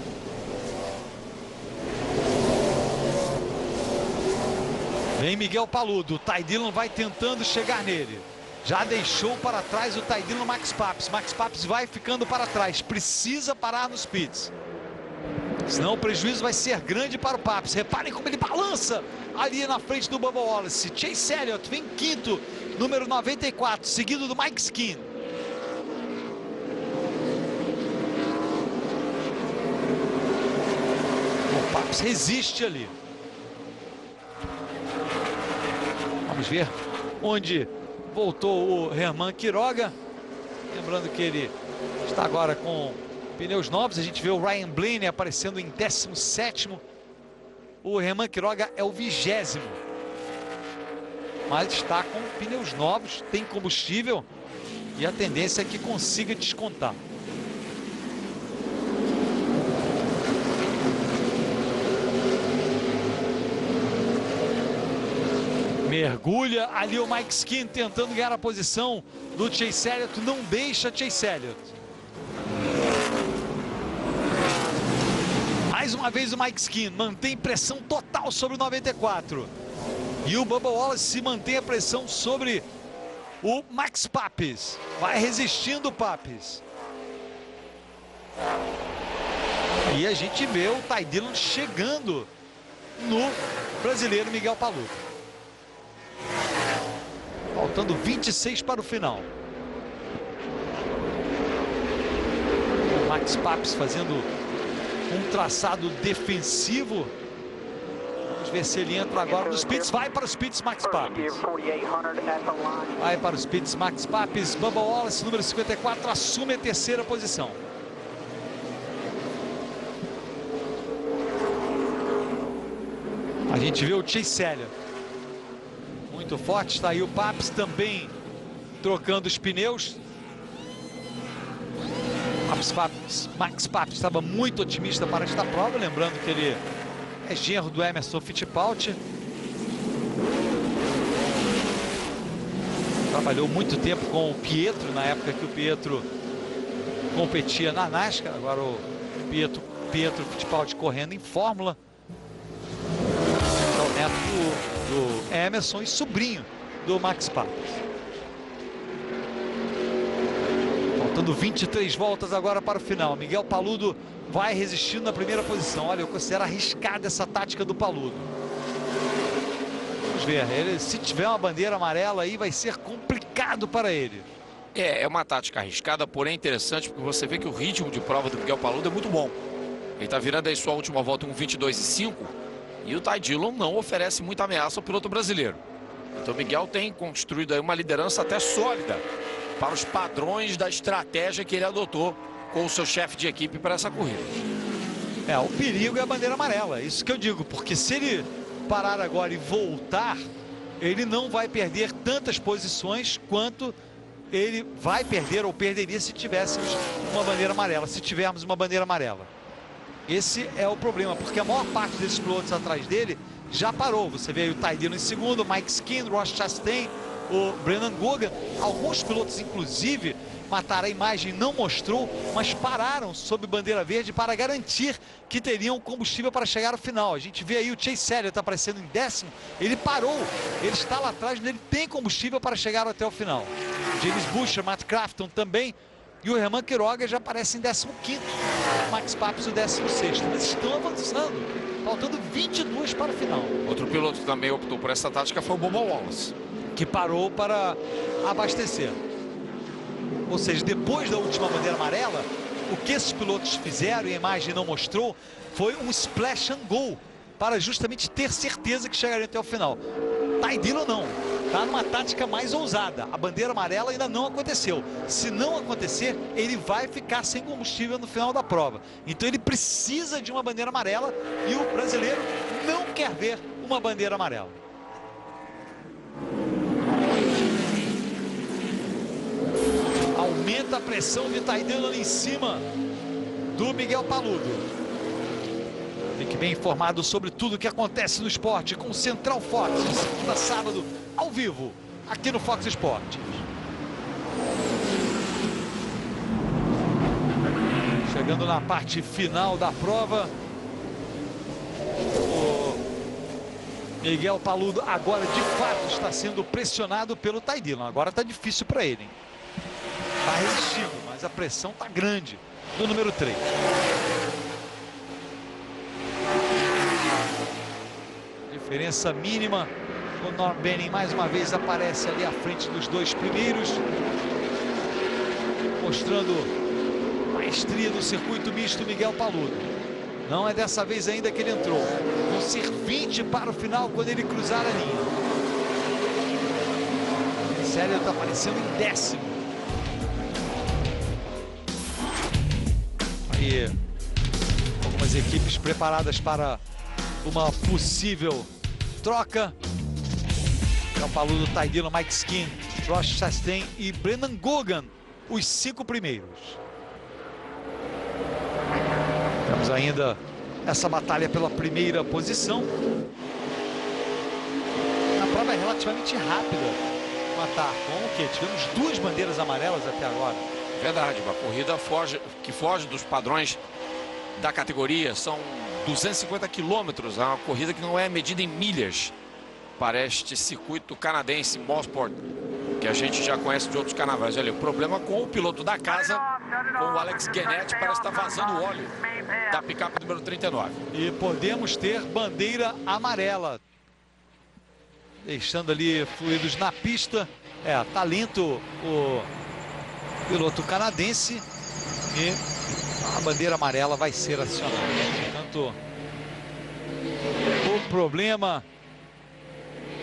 Vem Miguel Paludo. O Ty Dillon vai tentando chegar nele. Já deixou para trás o Ty Dillon, Max Papis. Max Papis vai ficando para trás. Precisa parar nos pits. Senão o prejuízo vai ser grande para o Papis. Reparem como ele balança ali na frente do Bubba Wallace. Chase Elliott vem quinto, número 94, seguido do Mike Skin. O Papis resiste ali. Vamos ver onde voltou o Herman Quiroga. Lembrando que ele está agora com pneus novos. A gente vê o Ryan Blaney aparecendo em 17º. O Herman Quiroga é o 20º. Mas está com pneus novos, tem combustível. E a tendência é que consiga descontar. Mergulha ali o Mike Skin tentando ganhar a posição do Chase Elliott. Não deixa Chase Elliott. Mais uma vez o Mike Skin mantém pressão total sobre o 94. E o Bubba Wallace se mantém a pressão sobre o Max Papis. Vai resistindo o Papis. E a gente vê o Ty Dillon chegando no brasileiro Miguel Paludo. Faltando 26 para o final. O Max Papis fazendo um traçado defensivo. Vamos ver se ele entra agora nos pits. Vai para os pits, Max Papis. Vai para os pits, Max Papis. Bubba Wallace, número 54, assume a terceira posição. A gente vê o Chase Elliott muito forte. Está aí o Papis também trocando os pneus. Max Papis estava muito otimista para esta prova, lembrando que ele é genro do Emerson Fittipaldi. Trabalhou muito tempo com o Pietro, na época que o Pietro competia na NASCAR. Agora o Pietro Fittipaldi correndo em Fórmula. Então, neto do Emerson e sobrinho do Max Papis. Faltando 23 voltas agora para o final. Miguel Paludo vai resistindo na primeira posição. Olha, eu considero arriscada essa tática do Paludo. Vamos ver, ele, se tiver uma bandeira amarela aí vai ser complicado para ele. É uma tática arriscada, porém interessante, porque você vê que o ritmo de prova do Miguel Paludo é muito bom. Ele está virando aí sua última volta em 1:22:5. E o Ty Dillon não oferece muita ameaça ao piloto brasileiro. Então o Miguel tem construído aí uma liderança até sólida para os padrões da estratégia que ele adotou com o seu chefe de equipe para essa corrida. O perigo é a bandeira amarela, isso que eu digo, porque se ele parar agora e voltar, ele não vai perder tantas posições quanto ele vai perder ou perderia se tivéssemos uma bandeira amarela, se tivermos uma bandeira amarela. Esse é o problema, porque a maior parte desses pilotos atrás dele já parou. Você vê aí o Ty Dillon em segundo, o Mike Skin, o Ross Chastain, o Brennan Gogan. Alguns pilotos, inclusive, mataram a imagem, não mostrou, mas pararam sob bandeira verde para garantir que teriam combustível para chegar ao final. A gente vê aí o Chase Elliott aparecendo em 10º, ele parou, ele está lá atrás, ele tem combustível para chegar até o final. James Buescher, Matt Crafton também. E o Herman Quiroga já aparece em 15º. Max Papis o 16º. Mas estão avançando. Faltando 22 para o final. Outro piloto que também optou por essa tática foi o Bubba Wallace, que parou para abastecer. Ou seja, depois da última bandeira amarela, o que esses pilotos fizeram, e a imagem não mostrou, foi um splash and go, para justamente ter certeza que chegariam até o final. Ty Dillon não. Está numa tática mais ousada. A bandeira amarela ainda não aconteceu. Se não acontecer, ele vai ficar sem combustível no final da prova. Então ele precisa de uma bandeira amarela e o brasileiro não quer ver uma bandeira amarela. Aumenta a pressão de Ty Dillon em cima do Miguel Paludo. Fique bem informado sobre tudo que acontece no esporte com o Central Fox, de segunda a sábado, ao vivo, aqui no Fox Sports. Chegando na parte final da prova, o Miguel Paludo agora de fato está sendo pressionado pelo Ty Dillon. Agora está difícil para ele, hein? Está resistindo, mas a pressão está grande do número 3. Diferença mínima. O Norm Benning mais uma vez aparece ali à frente dos dois primeiros, mostrando maestria do circuito misto. Miguel Paludo. Não é dessa vez ainda que ele entrou. Vão ser 20 para o final quando ele cruzar a linha. Sério, está aparecendo em 10º. Aí, algumas equipes preparadas para uma possível troca. Miguel Paludo, Ty Dillon, Mike Skin, Ross Chastain e Brendan Gogan, os 5 primeiros. Temos ainda essa batalha pela primeira posição. A prova é relativamente rápida, Matar, com o quê? Tivemos 2 bandeiras amarelas até agora. Verdade, uma corrida que foge dos padrões da categoria. São 250 quilômetros, uma corrida que não é medida em milhas para este circuito canadense Mosport, que a gente já conhece de outros carnavais. Olha, o problema com o piloto da casa, com o Alex Guenetti, parece estar vazando óleo da picape número 39. E podemos ter bandeira amarela, deixando ali fluidos na pista. Talento o piloto canadense, e a bandeira amarela vai ser acionada. Portanto, o problema,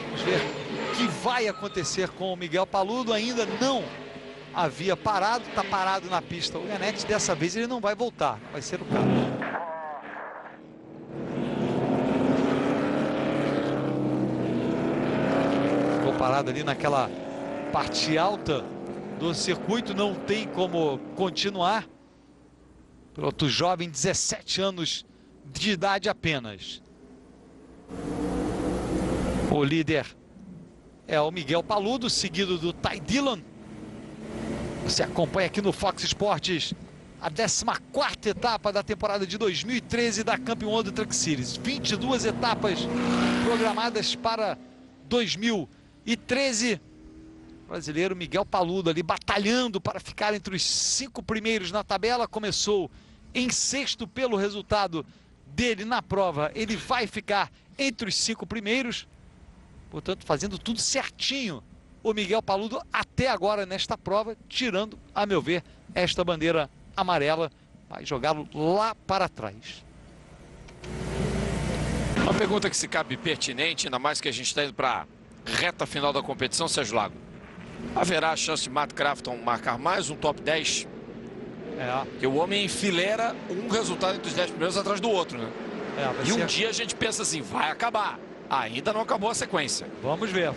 vamos ver o que vai acontecer com o Miguel Paludo. Ainda não havia parado, está parado na pista o Guenetti. Dessa vez ele não vai voltar, vai ser o carro. Ficou parado ali naquela parte alta do circuito, não tem como continuar. Piloto jovem, 17 anos de idade apenas. O líder é o Miguel Paludo, seguido do Ty Dillon. Você acompanha aqui no Fox Sports a 14ª etapa da temporada de 2013 da Camping World Truck Series. 22 etapas programadas para 2013. O brasileiro Miguel Paludo ali batalhando para ficar entre os 5 primeiros na tabela. Começou em 6º pelo resultado dele na prova. Ele vai ficar entre os 5 primeiros. Portanto, fazendo tudo certinho o Miguel Paludo até agora nesta prova, tirando, a meu ver, esta bandeira amarela. Vai jogá-lo lá para trás. Uma pergunta que se cabe pertinente, ainda mais que a gente está indo para a reta final da competição, Sérgio Lago. Haverá a chance de Matt Crafton marcar mais um top 10? Porque o homem enfileira um resultado entre os 10 primeiros atrás do outro, né? E um dia a gente pensa assim, vai acabar. Ainda não acabou a sequência. Vamos ver.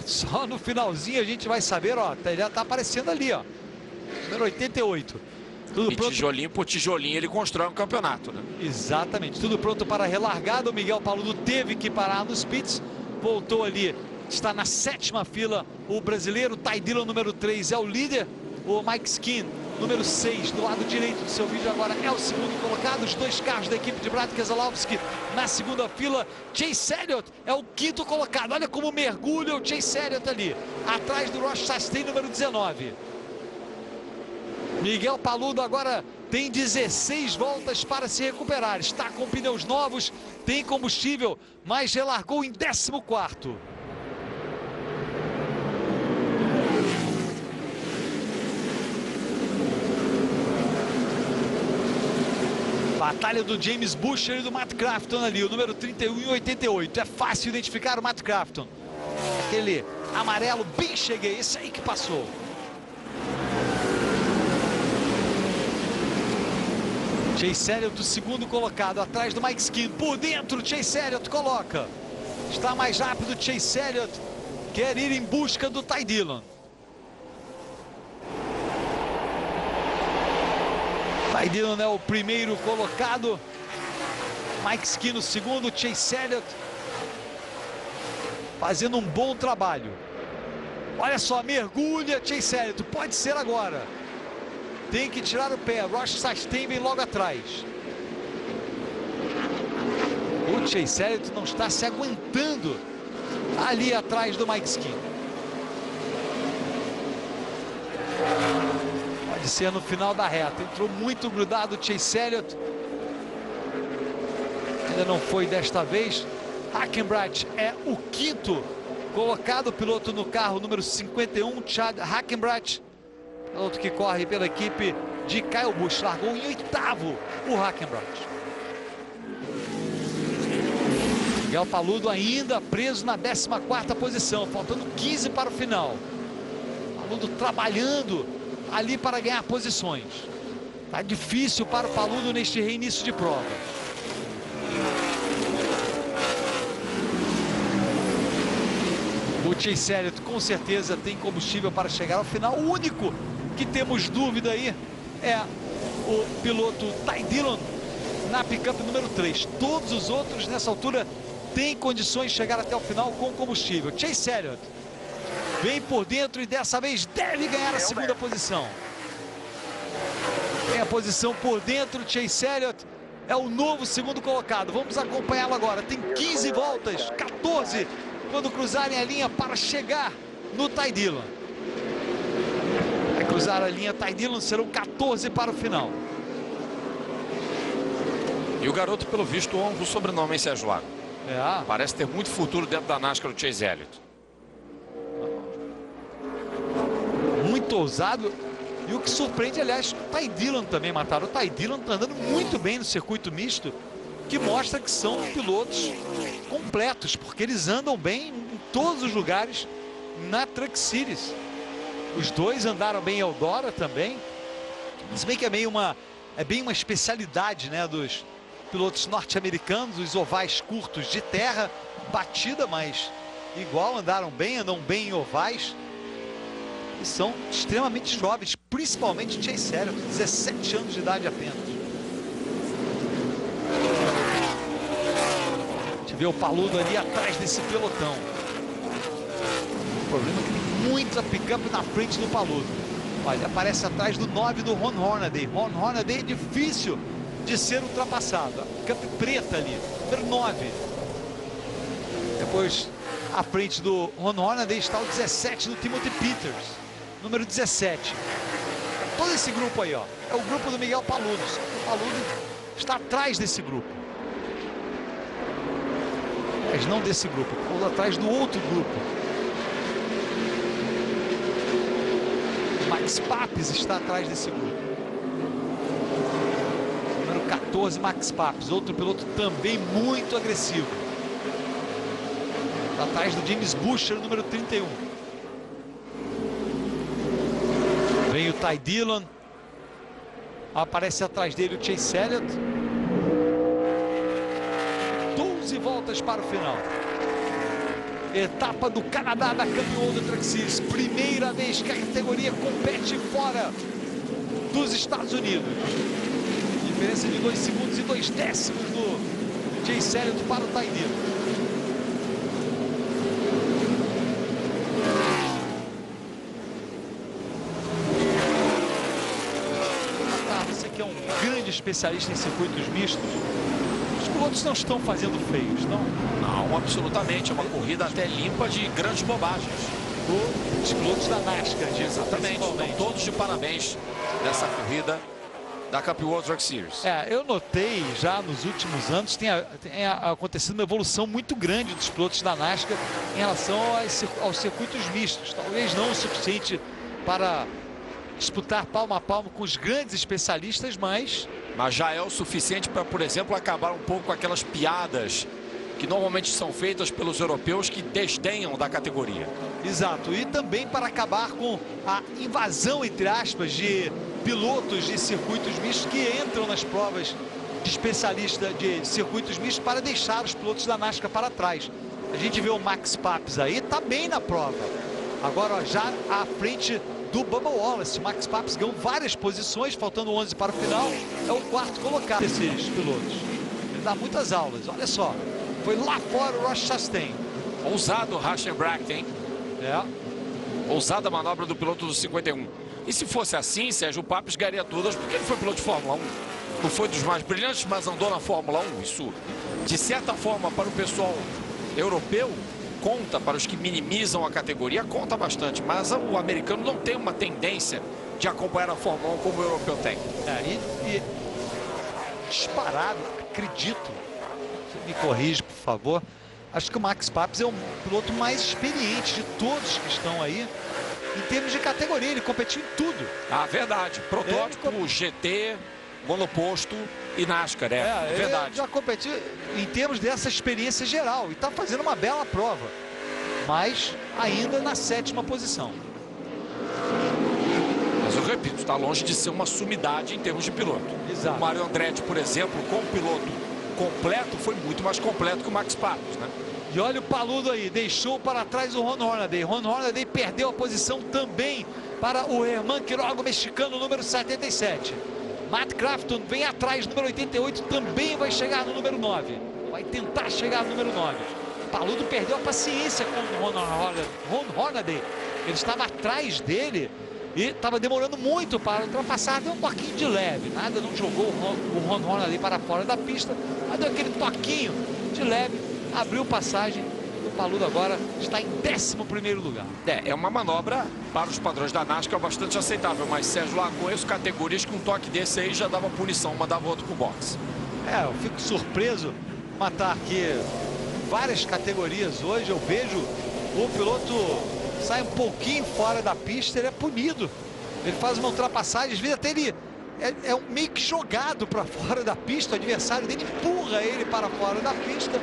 Só no finalzinho a gente vai saber, ó. Já tá aparecendo ali, ó. Número 88. Tudo pronto. Tijolinho por tijolinho ele constrói um campeonato, né? Exatamente. Tudo pronto para a relargada. O Miguel Paludo teve que parar nos pits. Voltou ali. Está na 7ª fila. O brasileiro Ty Dillon, número 3, é o líder. O Mike Skin, número 6, do lado direito do seu vídeo agora, é o segundo colocado. Os 2 carros da equipe de Brad Keselowski na 2ª fila. Chase Elliott é o 5º colocado. Olha como mergulha o Chase Elliott ali, atrás do Ross Chastain, número 19. Miguel Paludo agora tem 16 voltas para se recuperar. Está com pneus novos, tem combustível, mas relargou em 14º. Batalha do James Buescher e do Matt Crafton ali, o número 31 e 88. É fácil identificar o Matt Crafton. Aquele amarelo bem cheguei, esse aí que passou. Chase Elliott, o 2º colocado, atrás do Mike Skin. Por dentro, Chase Elliott coloca. Está mais rápido, Chase Elliott. Quer ir em busca do Ty Dillon. Ty Dillon é o primeiro colocado. Mike Skin no segundo, Chase Elliott fazendo um bom trabalho. Olha só, mergulha Chase Elliott, pode ser agora. Tem que tirar o pé, Ross Chastain vem logo atrás. O Chase Elliott não está se aguentando ali atrás do Mike Skin. Pode ser no final da reta. Entrou muito grudado o Chase Elliott. Ainda não foi desta vez. Hackenbracht é o quinto colocado, piloto no carro número 51, Chad Hackenbracht. Piloto que corre pela equipe de Kyle Busch. Largou em oitavo o Hackenbracht. Miguel Paludo ainda preso na 14ª posição, faltando 15 para o final. Paludo trabalhando ali para ganhar posições. Tá difícil para o Paludo neste reinício de prova. O Chase Elliott com certeza tem combustível para chegar ao final. O único que temos dúvida aí é o piloto Ty Dillon na picape número 3. Todos os outros nessa altura têm condições de chegar até o final com combustível. Chase Elliott vem por dentro e dessa vez deve ganhar a segunda posição. Tem a posição por dentro, Chase Elliott é o novo segundo colocado. Vamos acompanhá-lo agora. Tem 15 voltas, 14 quando cruzarem a linha para chegar no Ty Dillon. Vai cruzar a linha Ty Dillon, serão 14 para o final. E o garoto, pelo visto, honra o sobrenome, hein, Sérgio Lago? É. Parece ter muito futuro dentro da NASCAR, o Chase Elliott. Muito ousado. E o que surpreende, aliás, o Ty Dillon também, Mataro. O Ty Dillon está andando muito bem no circuito misto, que mostra que são pilotos completos, porque eles andam bem em todos os lugares na Truck Series. Os dois andaram bem em Eldora também. Se bem que é bem uma especialidade, né, dos pilotos norte-americanos, os ovais curtos de terra batida, mas igual andam bem em ovais. E são extremamente jovens, principalmente Chase Elliott, 17 anos de idade apenas. A gente vê o Paludo ali atrás desse pelotão. O problema é que tem muita picape na frente do Paludo. Olha, aparece atrás do 9 do Ron Hornaday. Ron Hornaday é difícil de ser ultrapassado. A picape preta ali, número 9. Depois, à frente do Ron Hornaday está o 17 do Timothy Peters, número 17. Todo esse grupo aí, ó, é o grupo do Miguel Paludo. O Paludo está atrás desse grupo. Mas não desse grupo, Paludo atrás do outro grupo. Max Papis está atrás desse grupo. Número 14, Max Papis, outro piloto também muito agressivo. Está atrás do James Buescher, número 31. Vem o Ty Dillon. Aparece atrás dele o Chase Elliott. 12 voltas para o final. Etapa do Canadá da Cup World Truck Series. Primeira vez que a categoria compete fora dos Estados Unidos. Diferença de 2 segundos e 2 décimos do Chase Elliott para o Ty Dillon. Você que é um grande especialista em circuitos mistos, os pilotos não estão fazendo feios, não? Não, absolutamente. É uma corrida até limpa de grandes bobagens. Os pilotos da NASCAR, exatamente. Estão todos de parabéns nessa corrida da Cup World Truck Series. Eu notei já nos últimos anos tem acontecido uma evolução muito grande dos pilotos da NASCAR em relação aos circuitos mistos. Talvez não o suficiente para disputar palmo a palmo com os grandes especialistas, mas já é o suficiente para, por exemplo, acabar um pouco com aquelas piadas que normalmente são feitas pelos europeus que desdenham da categoria. Exato, e também para acabar com a invasão, entre aspas, de pilotos de circuitos mistos que entram nas provas de especialista de circuitos mistos para deixar os pilotos da NASCAR para trás. A gente vê o Max Papis aí, tá bem na prova. Agora, ó, já à frente do Bubba Wallace, o Max Papis ganhou várias posições, faltando 11 para o final, é o quarto colocado desses pilotos. dá muitas aulas. Olha só, foi lá fora o Ross Chastain. Ousado o Rachenbracht, hein? É. Ousada a manobra do piloto do 51. E se fosse assim, Sérgio, o Papes ganharia todas, porque ele foi piloto de Fórmula 1. Não foi dos mais brilhantes, mas andou na Fórmula 1. Isso, de certa forma, para o pessoal europeu, conta. Para os que minimizam a categoria, conta bastante. Mas o americano não tem uma tendência de acompanhar a Fórmula 1 como o europeu tem. E disparado, acredito. Você me corrige, por favor. Acho que o Max Papes é o piloto mais experiente de todos que estão aí. Em termos de categoria, ele competiu em tudo. Ah, verdade. Protótipo, GT, monoposto e NASCAR, é verdade. Ele já competiu em termos dessa experiência geral e está fazendo uma bela prova. Mas ainda na 7ª posição. Mas eu repito, está longe de ser uma sumidade em termos de piloto. Exato. O Mário Andretti, por exemplo, como piloto completo, foi muito mais completo que o Max Papes, né? E olha o Paludo aí, deixou para trás o Ron Hornaday. Ron Hornaday perdeu a posição também para o Herman Quiroga, mexicano, número 77. Matt Crafton vem atrás, número 88, também vai chegar no número 9. Vai tentar chegar no número 9. Paludo perdeu a paciência com o Ron Hornaday. Ele estava atrás dele e estava demorando muito para ultrapassar. Deu um toquinho de leve, nada, não jogou o Ron Hornaday para fora da pista, mas deu aquele toquinho de leve, abriu passagem. O Paludo agora está em 11º lugar. É uma manobra para os padrões da NASCAR bastante aceitável, mas Sérgio, lá conheço categorias que um toque desse aí já dava punição, mandava outro pro boxe. Eu fico surpreso matar aqui várias categorias hoje. Eu vejo o piloto sai um pouquinho fora da pista, ele é punido. Ele faz uma ultrapassagem, às vezes até ele é meio que jogado para fora da pista. O adversário dele empurra ele para fora da pista.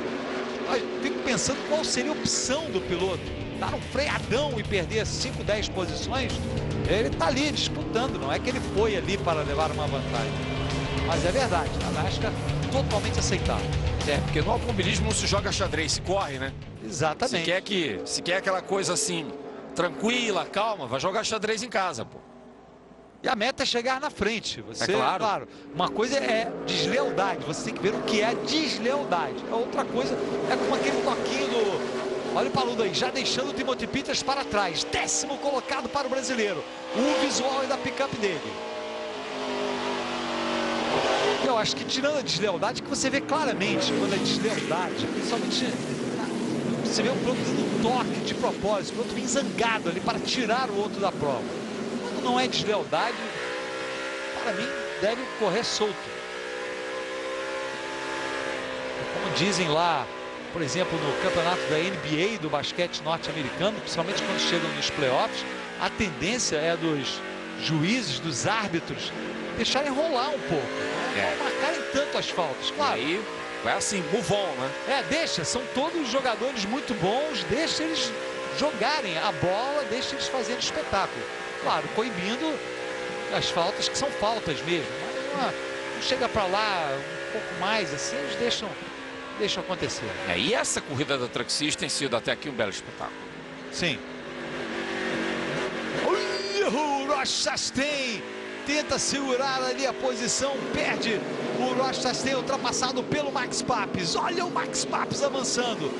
Eu fico pensando qual seria a opção do piloto. Dar um freadão e perder 5, 10 posições. Ele está ali disputando, não é que ele foi ali para levar uma vantagem. Mas é verdade, na NASCAR totalmente aceitável. Porque no automobilismo não se joga xadrez, se corre, né? Exatamente. Se quer aquela coisa assim, tranquila, calma, vai jogar xadrez em casa, pô. E a meta é chegar na frente. Você, claro. Uma coisa é deslealdade. Você tem que ver o que é deslealdade. A outra coisa é como aquele toquinho do... Olha o Paludo aí, já deixando o Timothy Peters para trás. 10º colocado para o brasileiro. O visual é da picape dele. Eu acho que tirando a deslealdade, que você vê claramente quando é deslealdade, principalmente você vê o piloto dando um toque de propósito, o piloto vem zangado ali para tirar o outro da prova. Não é deslealdade, para mim deve correr solto. Como dizem lá, por exemplo, no campeonato da NBA do basquete norte-americano, principalmente quando chegam nos playoffs, a tendência é dos juízes, dos árbitros, deixarem rolar um pouco, não marcarem tanto as faltas, claro. E aí vai assim, move on, né? Deixa, são todos jogadores muito bons, deixa eles jogarem a bola, deixa eles fazerem espetáculo. Claro, coibindo as faltas que são faltas mesmo. Mas não chega para lá um pouco mais assim, eles deixam acontecer. E essa corrida da Truck Series tem sido até aqui um belo espetáculo. Sim. O Ross Chastain tenta segurar ali a posição, perde. O Ross Chastain ultrapassado pelo Max Papes. Olha o Max Papes avançando.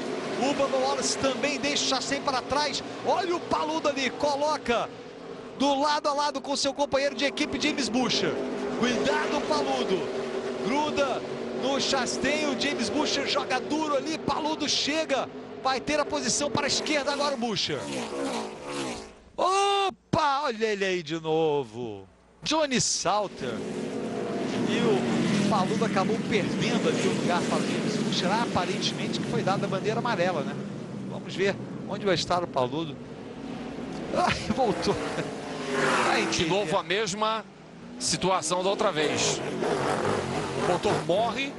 O Bubba Wallace também deixa o Chastain para trás. Olha o Paludo ali, coloca do lado a lado com seu companheiro de equipe, James Buescher. Cuidado, Paludo. Gruda no Chastain, o James Buescher joga duro ali. Paludo chega, vai ter a posição para a esquerda agora o Buescher. Opa, olha ele aí de novo. Johnny Salter. E o Paludo acabou perdendo ali o lugar para o James Buescher. Aparentemente que foi dada a bandeira amarela, né? Vamos ver onde vai estar o Paludo. Voltou. De novo a mesma situação da outra vez. O motor morre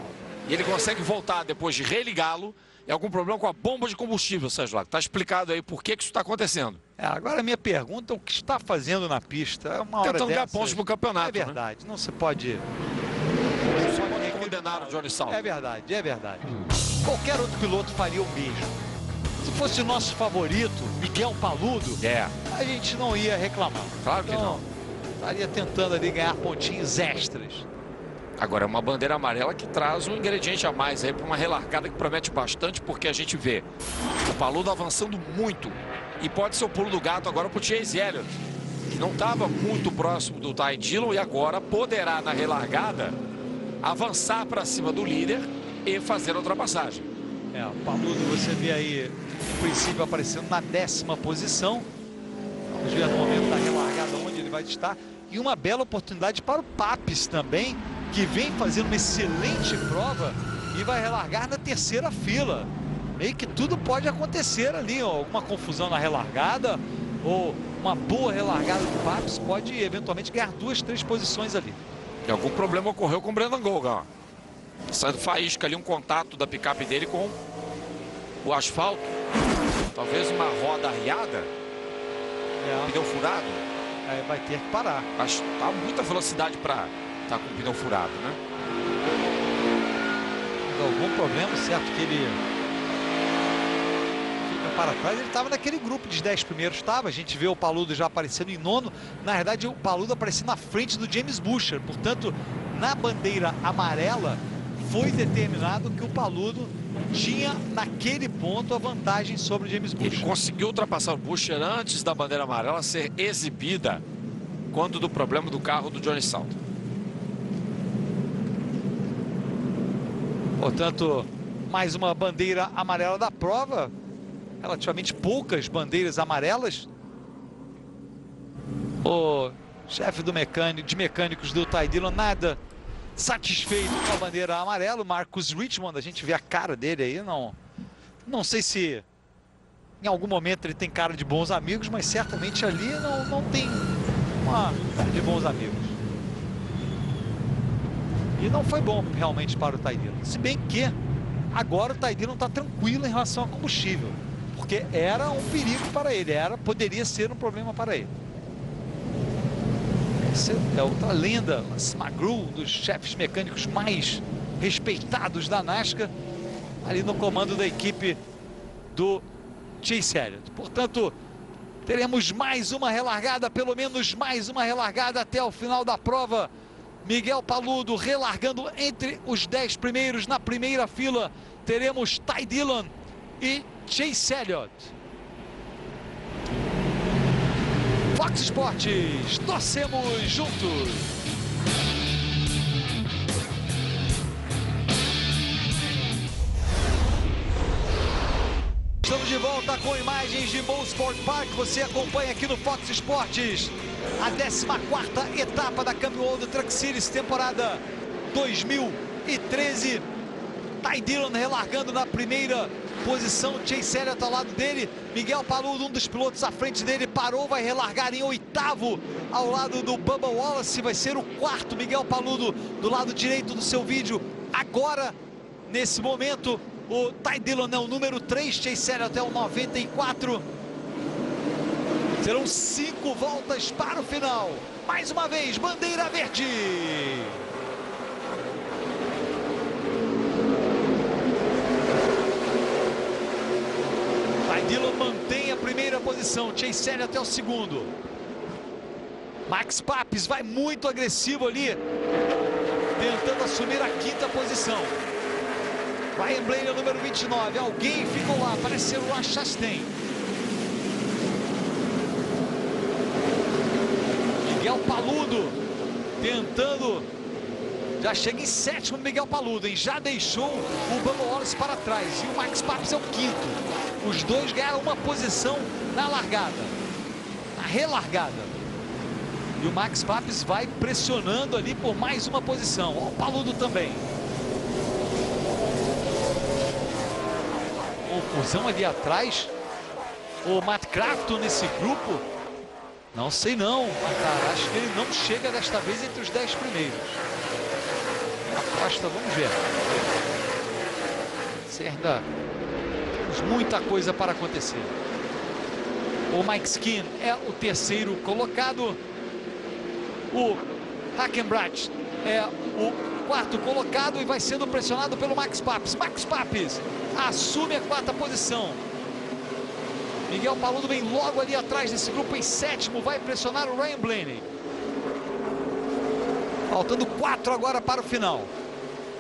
e ele consegue voltar depois de religá-lo. É algum problema com a bomba de combustível, Sérgio Lago. Está explicado aí por que isso está acontecendo. Agora a minha pergunta, o que está fazendo na pista? É uma hora tentando ganhar dessas, pontos no campeonato. É verdade, né? Não se pode... Só condenar o Johnny Salter. É verdade, é verdade. Qualquer outro piloto faria o mesmo. Se fosse o nosso favorito, Miguel Paludo, a gente não ia reclamar. Claro que não. Estaria tentando ali ganhar pontinhos extras. Agora é uma bandeira amarela que traz um ingrediente a mais aí para uma relargada que promete bastante, porque a gente vê o Paludo avançando muito. E pode ser o pulo do gato agora para o Chase Elliott, que não estava muito próximo do Ty Dillon e agora poderá, na relargada, avançar para cima do líder e fazer a ultrapassagem. O Paludo, você vê aí, no princípio, aparecendo na 10ª posição. Vamos ver no momento da relargada onde ele vai estar. E uma bela oportunidade para o Papis também, que vem fazendo uma excelente prova e vai relargar na 3ª fila. Meio que tudo pode acontecer ali, ó, alguma confusão na relargada ou uma boa relargada do Papis pode eventualmente ganhar 2, 3 posições ali. E algum problema ocorreu com o Brandon Gogan, ó. Saindo faísca ali, um contato da picape dele com o asfalto. Talvez uma roda arriada, pneu furado. Aí vai ter que parar. Acho que tá muita velocidade para estar com o pneu furado, né? Algum problema, certo que ele fica para trás. Ele estava naquele grupo de 10 primeiros, estava. A gente vê o Paludo já aparecendo em 9º. Na verdade, o Paludo aparecendo na frente do James Buescher. Portanto, na bandeira amarela, foi determinado que o Paludo tinha naquele ponto a vantagem sobre o James Buescher. Ele conseguiu ultrapassar o Buescher antes da bandeira amarela ser exibida quando do problema do carro do Johnny Salto. Portanto, mais uma bandeira amarela da prova. Relativamente poucas bandeiras amarelas. O chefe de mecânicos do Ty Dillon nada satisfeito com a bandeira amarela. O Marcus Richmond, a gente vê a cara dele aí, não sei se em algum momento ele tem cara de bons amigos, mas certamente ali não tem uma cara de bons amigos. E não foi bom realmente para o Ty Dillon. Se bem que agora o Ty Dillon está tranquilo em relação ao combustível, porque era um perigo para ele, poderia ser um problema para ele. Essa é outra lenda, Lance McGrew, um dos chefes mecânicos mais respeitados da NASCAR, ali no comando da equipe do Chase Elliott. Portanto, teremos mais uma relargada, pelo menos mais uma relargada até o final da prova. Miguel Paludo relargando entre os 10 primeiros. Na primeira fila teremos Ty Dillon e Chase Elliott. Fox Sports, torcemos juntos. Estamos de volta com imagens de Mosport Park. Você acompanha aqui no Fox Sports a 14ª etapa da Camping World Truck Series, temporada 2013. Ty Dillon relargando na primeira posição, Chase Elliott ao lado dele. Miguel Paludo, um dos pilotos à frente dele, parou, vai relargar em 8º ao lado do Bubba Wallace. Vai ser o 4º, Miguel Paludo do lado direito do seu vídeo. Agora, nesse momento, o Ty Dillon é o número 3, Chase Elliott é o 94. Serão 5 voltas para o final. Mais uma vez, bandeira verde. Ty Dillon mantém a primeira posição, Chase Elliott é o 2º. Max Papis vai muito agressivo ali, tentando assumir a 5ª posição. Ryan Blaney, número 29. Alguém ficou lá, parece ser o Ross Chastain. Miguel Paludo tentando. Já chega em 7º Miguel Paludo, hein? Já deixou o Bubba Wallace para trás. E o Max Papis é o 5º. Os dois ganharam uma posição na largada, na relargada. E o Max Papis vai pressionando ali por mais uma posição. Ó, o Paludo também. Confusão ali atrás. O Matt Crafton nesse grupo. Não sei não, cara. Acho que ele não chega desta vez entre os 10 primeiros. Aposta, vamos ver. Se ainda temos muita coisa para acontecer. O Mike Skin é o 3º colocado. O Hackenbracht é o 4º colocado e vai sendo pressionado pelo Max Papis. Max Papis assume a 4ª posição. Miguel Paludo vem logo ali atrás desse grupo em 7º. Vai pressionar o Ryan Blaney. Faltando 4 agora para o final.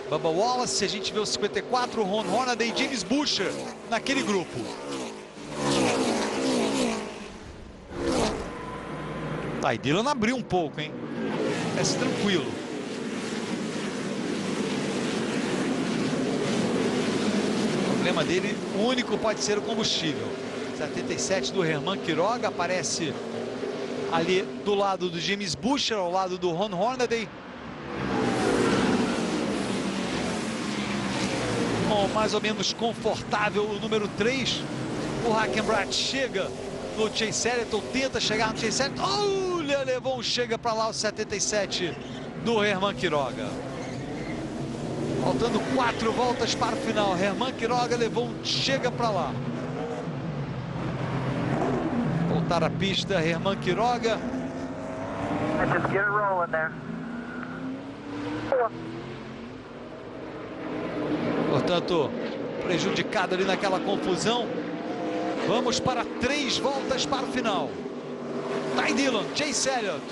Bubba Wallace, a gente vê o 54, Ron Hornaday e James Busher naquele grupo. Ty Dillon abriu um pouco, hein? Parece tranquilo. O problema dele, único, pode ser o combustível. 77 do Herman Quiroga aparece ali do lado do James Busher, ao lado do Ron Hornaday. Bom, mais ou menos confortável o número 3. O Hackenbracht chega no Chase Elliott, tenta chegar no Chase Elliott. Olha, levou um chega para lá o 77 do Herman Quiroga. Faltando 4 voltas para o final. Herman Quiroga levou um chega para lá. Voltar a pista, Herman Quiroga. Just get it rolling there. Portanto, prejudicado ali naquela confusão. Vamos para 3 voltas para o final. Ty Dillon, Chase Elliott,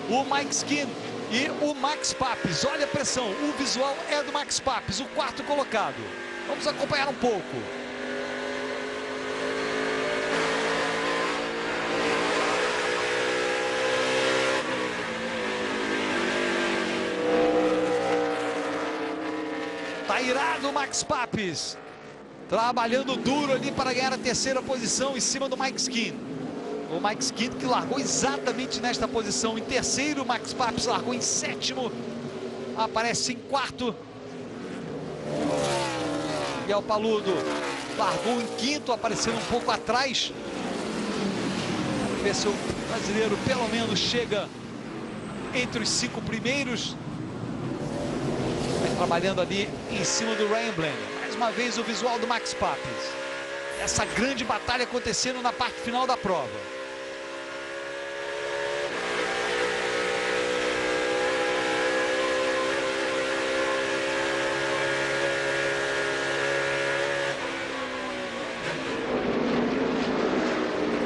o Mike Skin e o Max Papis. Olha a pressão, o visual é do Max Papis, o 4º colocado. Vamos acompanhar um pouco. Tá irado o Max Papis, trabalhando duro ali para ganhar a 3ª posição em cima do Mike Skin. O Mike Skin que largou exatamente nesta posição em 3º, o Max Papis largou em 7º, aparece em 4º. E o Paludo largou em 5º, aparecendo um pouco atrás. Vamos ver se o brasileiro pelo menos chega entre os 5 primeiros. Trabalhando ali em cima do Ryan Blaney. Mais uma vez o visual do Max Papis. Essa grande batalha acontecendo na parte final da prova.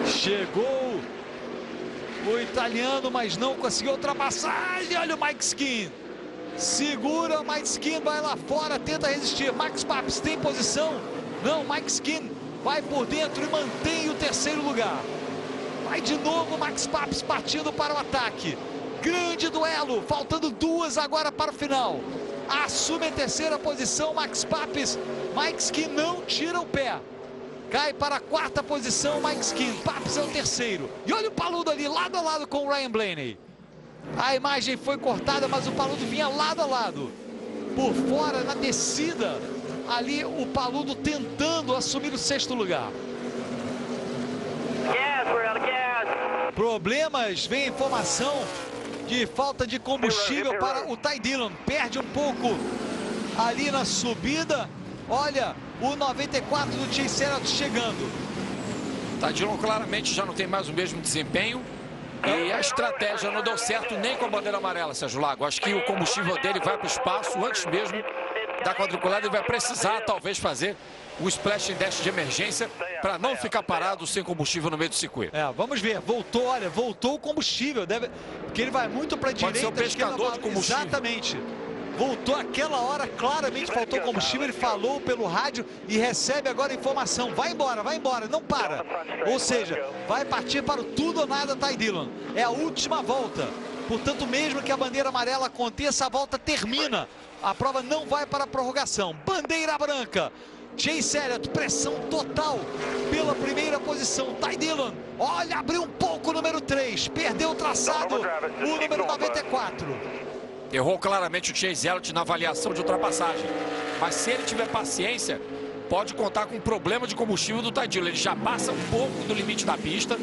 Chegou o italiano, mas não conseguiu ultrapassar. E olha o Mike Skin. Segura, Mike Skin vai lá fora, tenta resistir. Max Papis tem posição? Não, Mike Skin vai por dentro e mantém o 3º lugar. Vai de novo Max Papis partindo para o ataque. Grande duelo, faltando 2 agora para o final. Assume a 3ª posição Max Papis. Mike Skin não tira o pé. Cai para a 4ª posição Mike Skin. Papis é o 3º. E olha o Paludo ali, lado a lado com o Ryan Blaney. A imagem foi cortada, mas o Paludo vinha lado a lado. Por fora, na descida, ali o Paludo tentando assumir o 6º lugar. Problemas, vem informação de falta de combustível para o Ty Dillon. Perde um pouco ali na subida. Olha, o 94 do Chase Elliott chegando. Ty Dillon claramente já não tem mais o mesmo desempenho. E a estratégia não deu certo nem com a bandeira amarela, Sérgio Lago. Acho que o combustível dele vai para o espaço antes mesmo da quadriculada. Ele vai precisar, talvez, fazer o splash and dash de emergência para não ficar parado sem combustível no meio do circuito. Vamos ver. Voltou, olha, voltou o combustível. Porque ele vai muito para a direita. Pode ser o pescador de combustível. Exatamente. Voltou aquela hora, claramente faltou combustível. Ele falou pelo rádio e recebe agora a informação. Vai embora, não para. Ou seja, vai partir para o tudo ou nada Ty Dillon. É a última volta. Portanto, mesmo que a bandeira amarela aconteça, a volta termina. A prova não vai para a prorrogação. Bandeira branca. Chase Elliott, pressão total pela 1ª posição. Ty Dillon, olha, abriu um pouco o número 3. Perdeu o traçado, o número 94. Errou claramente o Chase Elliott na avaliação de ultrapassagem. Mas se ele tiver paciência, pode contar com um problema de combustível do Ty Dillon. Ele já passa um pouco do limite da pista.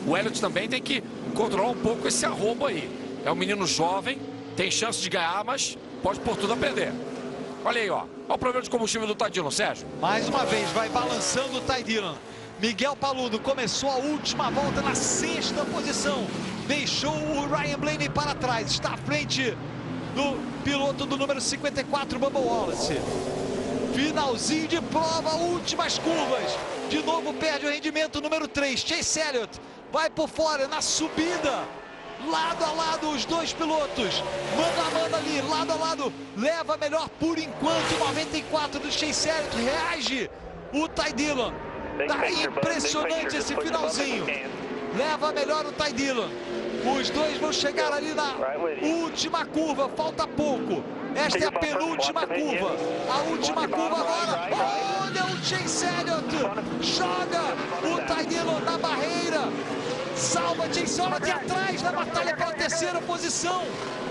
O Elliott também tem que controlar um pouco esse arrobo aí. É um menino jovem, tem chance de ganhar, mas pode pôr tudo a perder. Olha aí, ó. Olha o problema de combustível do Ty Dillon, Sérgio. Mais uma vez, vai balançando o Ty Dillon. Miguel Paludo começou a última volta na 6ª posição. Deixou o Ryan Blaney para trás. Está à frente do piloto do número 54, Bubba Wallace. Finalzinho de prova, últimas curvas. De novo perde o rendimento, número 3, Chase Elliott. Vai por fora na subida. lado a lado, os dois pilotos, mano a mano ali, lado a lado, leva melhor por enquanto, 94 do Chase Elliott, reage o Ty Dillon, tá impressionante esse finalzinho, leva melhor o Ty Dillon, os dois vão chegar ali na última curva, falta pouco, esta é a penúltima curva, a última curva agora, olha o Chase Elliott, joga o Ty Dillon na barreira, salva Chase Elliott atrás na batalha pela terceira posição,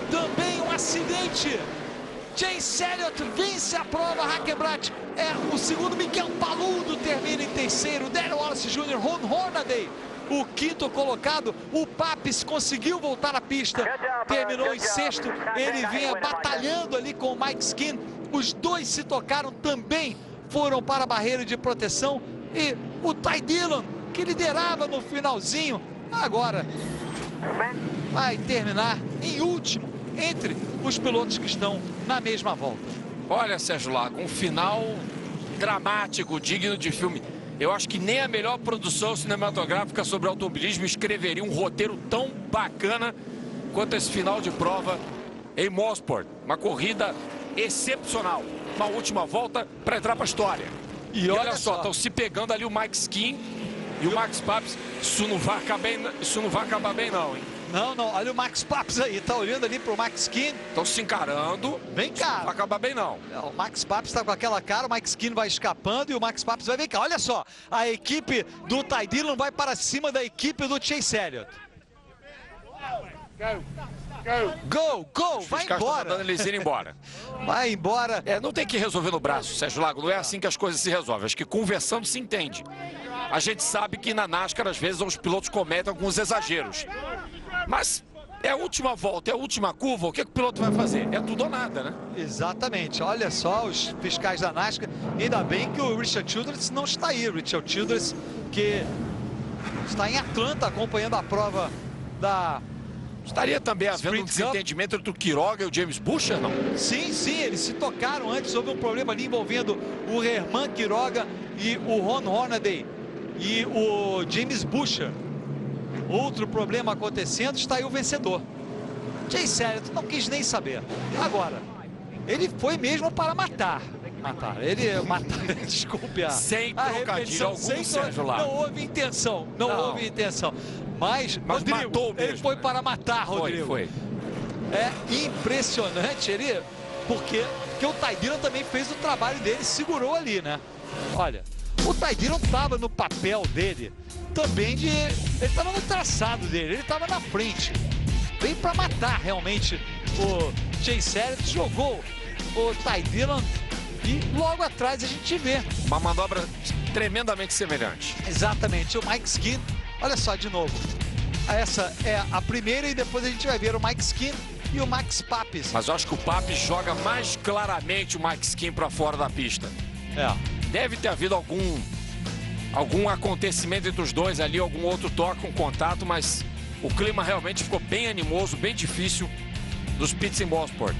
também um acidente, Chase Elliott vence a prova, Hackenbracht é o segundo, Mikel Paludo termina em terceiro, Darrell Wallace Jr., Ron Hornaday, o quinto colocado, o Papis conseguiu voltar à pista, terminou em sexto, ele vinha batalhando ali com o Mike Skin, os dois se tocaram também, foram para a barreira de proteção e o Ty Dillon, que liderava no finalzinho, agora vai terminar em último entre os pilotos que estão na mesma volta. Olha, Sérgio Lago, um final dramático, digno de filme. Eu acho que nem a melhor produção cinematográfica sobre automobilismo escreveria um roteiro tão bacana quanto esse final de prova em Mosport. Uma corrida excepcional. Uma última volta para entrar para a história. E olha só, estão se pegando ali o Mike Skin e o Max Papis. Isso não vai acabar bem não, hein? Não, olha o Max Papis aí, tá olhando ali pro Max Skin. Estão se encarando. Vem cá. Não vai acabar bem não. O Max Papis tá com aquela cara, o Max Skin vai escapando e o Max Papis vai, vem cá, olha só. A equipe do Ty Dillon vai para cima da equipe do Chase Elliott. Go, vai embora. Mandando eles irem embora. Vai embora. Não tem que resolver no braço, Sérgio Lago. Não é assim que as coisas se resolvem. Acho que conversando se entende. A gente sabe que na NASCAR, às vezes, os pilotos cometem alguns exageros. Mas é a última volta, é a última curva, o que o piloto vai fazer? É tudo ou nada, né? Exatamente, olha só os fiscais da NASCAR, ainda bem que o Richard Childress não está aí, Richard Childress que está em Atlanta acompanhando a prova da... Estaria também havendo um desentendimento entre o Quiroga e o James Buescher, não? Sim, eles se tocaram antes, houve um problema ali envolvendo o Herman Quiroga e o Ron Hornaday e o James Buescher. Outro problema acontecendo, está aí o vencedor. Chase Elliott não quis nem saber. Agora, ele foi mesmo para matar. Desculpe sem trocadilho algum, Sérgio Lago. Não houve intenção, houve intenção. Mas Rodrigo, matou mesmo, ele foi para matar, Rodrigo. Foi. É impressionante porque o Ty Dillon também fez o trabalho dele, segurou ali, né? Olha, o Ty Dillon estava no papel dele também ele estava no traçado dele, ele estava na frente. Veio para matar realmente o Chase Elliott, jogou o Ty Dillon e logo atrás a gente vê uma manobra tremendamente semelhante. Exatamente, o Mike Skin, olha só de novo. Essa é a primeira e depois a gente vai ver o Mike Skin e o Max Papis. Mas eu acho que o Papis joga mais claramente o Mike Skin para fora da pista. Deve ter havido algum acontecimento entre os dois ali, algum outro toque, um contato, mas o clima realmente ficou bem animoso, bem difícil dos pits em Mosport.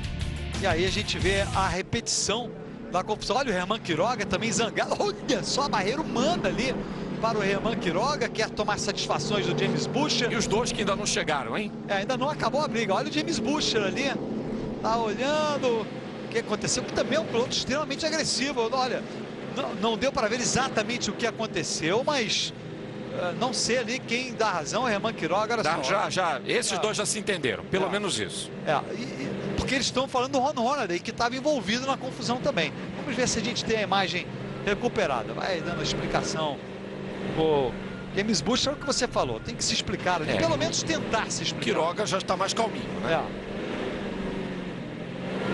E aí a gente vê a repetição da confusão. Olha o Herman Quiroga também zangado. Olha só, a barreira manda ali para o Herman Quiroga, quer tomar satisfações do James Buescher. E os dois que ainda não chegaram, hein? Ainda não acabou a briga. Olha o James Buescher ali, tá olhando o que aconteceu, que também é um piloto extremamente agressivo. Olha, não deu para ver exatamente o que aconteceu, mas não sei ali quem dá razão, o Herman Quiroga. Esses dois já se entenderam, pelo menos isso. Porque eles estão falando do Ron Hornaday, que estava envolvido na confusão também. Vamos ver se a gente tem a imagem recuperada. Vai dando a explicação. O James Buescher, é o que você falou, tem que se explicar, pelo menos tentar se explicar. Quiroga já está mais calminho, né?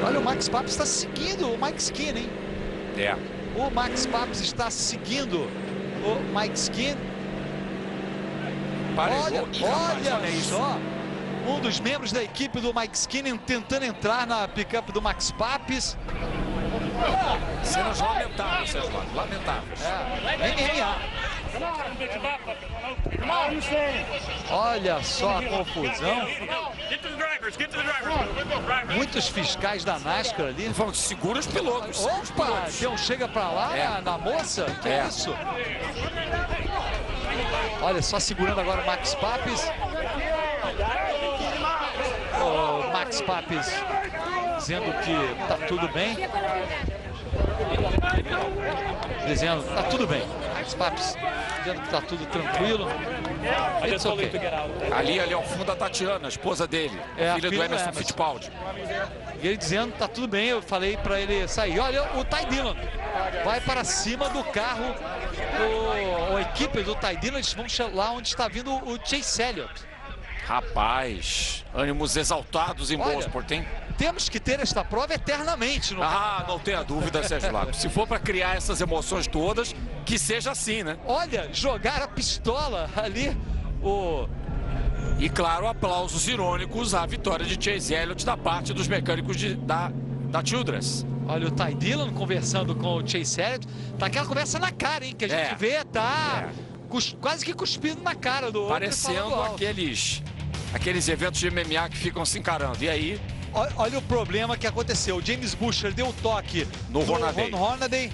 Olha, o Max Papis está seguindo o Mike Skin, hein? O Max Papis está seguindo o Mike Skin. Olha só, um dos membros da equipe do Mike Skin tentando entrar na picape do Max Papis. Cenas lamentáveis, Sérgio Lago, lamentáveis. Olha só a confusão. Muitos fiscais da NASCAR ali. Vão, segura os pilotos. Opa, então chega pra lá na moça. Que é isso? Olha só, segurando agora o Max Papis. Max Papis dizendo que tá tudo bem. Dizendo que tá tudo bem. Max Papis dizendo que tá tudo tranquilo. It's okay. Ali ao fundo a Tatiana, a esposa dele, É, filha do Emerson Fittipaldi. E ele dizendo que tá tudo bem, eu falei para ele sair. Olha, o Ty Dillon vai para cima do carro, a equipe do Ty Dillon, eles vão lá onde está vindo o Chase Elliott. Rapaz, ânimos exaltados em Bowsport, hein? Temos que ter esta prova eternamente. Não tenha dúvida, Sérgio Lago. Se for para criar essas emoções todas, que seja assim, né? Olha, jogar a pistola ali, E claro, aplausos irônicos à vitória de Chase Elliott da parte dos mecânicos da Childress. Olha o Ty Dillon conversando com o Chase Elliott. Tá aquela conversa na cara, hein? Que a gente vê, quase que cuspindo na cara do outro. Parecendo aqueles eventos de MMA que ficam se encarando. E aí... Olha o problema que aconteceu. O James Buescher deu o toque no Hornaday.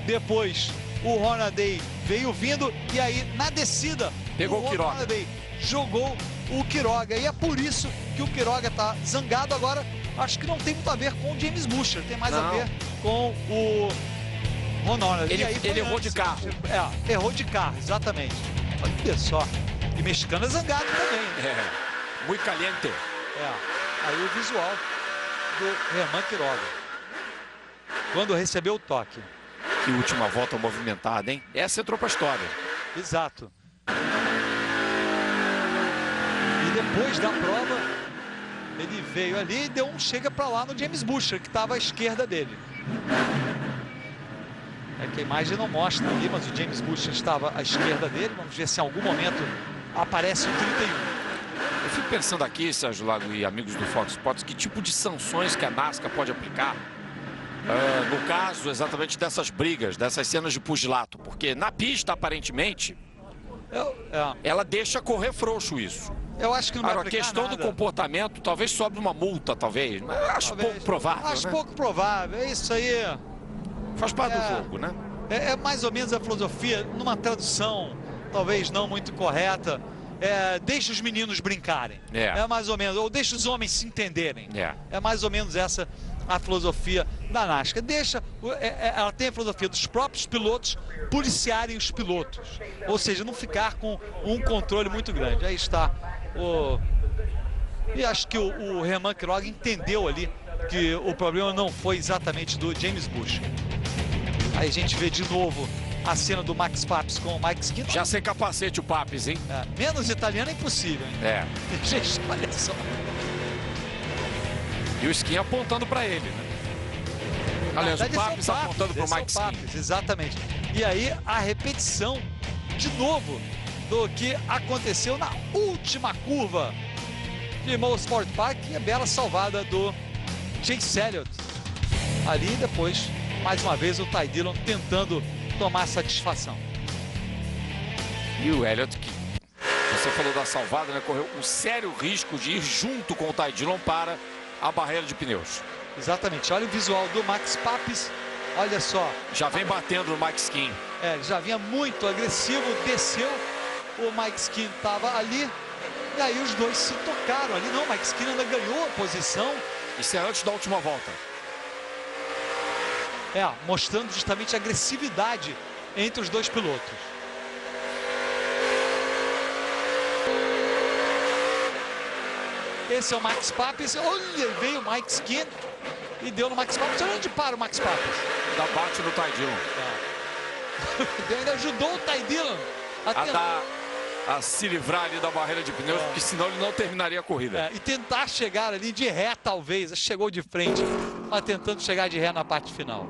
Depois o Hornaday veio vindo e aí na descida pegou o Quiroga. Hornaday jogou o Quiroga. E é por isso que o Quiroga tá zangado agora. Acho que não tem muito a ver com o James Buescher. Tem mais a ver com o Ron Hornaday. Ele errou de carro. Errou de carro, exatamente. Olha só. E mexicano é zangado também. Muito caliente. Aí o visual do Herman Quiroga quando recebeu o toque. Que última volta movimentada, hein? Essa entrou pra história. Exato. E depois da prova, ele veio ali e deu um chega pra lá no James Buescher, que estava à esquerda dele. É que a imagem não mostra ali, mas o James Buescher estava à esquerda dele. Vamos ver se em algum momento aparece o 31. Eu fico pensando aqui, Sérgio Lago e amigos do Fox Sports, que tipo de sanções que a NASCAR pode aplicar no caso exatamente dessas brigas, dessas cenas de pugilato, porque na pista, aparentemente, ela deixa correr frouxo isso. Eu acho que não vai a questão nada. do comportamento talvez sobre uma multa, talvez. Mas acho pouco provável. Acho pouco provável. É isso aí. Faz parte do jogo, né? É mais ou menos a filosofia, numa tradução talvez não muito correta. Deixa os meninos brincarem. É mais ou menos. Ou deixa os homens se entenderem. É mais ou menos essa a filosofia da NASCAR. Ela tem a filosofia dos próprios pilotos policiarem os pilotos. Ou seja, não ficar com um controle muito grande. Aí está E acho que o Herman Quiroga entendeu ali que o problema não foi exatamente do James Buescher. Aí a gente vê de novo a cena do Max Papis com o Mike Skin. Já sem capacete o Papis, hein? Menos italiano é impossível, hein? Gente, olha só. E o Skin apontando para ele, né? Aliás, o Papis apontando para o Mike Skin. Exatamente. E aí a repetição, de novo, do que aconteceu na última curva de Mosport Park e a bela salvada do Chase Elliott. Ali depois, mais uma vez, o Ty Dillon tentando tomar satisfação. E o Elliott, que você falou da salvada, né? Correu um sério risco de ir junto com o Ty Dillon para a barreira de pneus. Exatamente. Olha o visual do Max Papis. Olha só. Já vem batendo no Mike Skin. Ele já vinha muito agressivo, desceu. O Mike Skin estava ali. E aí os dois se tocaram ali. Não, o Mike Skin ainda ganhou a posição. Isso é antes da última volta. Mostrando justamente a agressividade entre os dois pilotos. Esse é o Max Papis. Olha, veio o Mike Skin e deu no Max Papis. Olha onde para o Max Papis. Ainda bate no Ty Dillon. Ainda ajudou o Ty Dillon a se livrar ali da barreira de pneus, porque senão ele não terminaria a corrida. E tentar chegar ali de ré, talvez. Chegou de frente, mas tentando chegar de ré na parte final.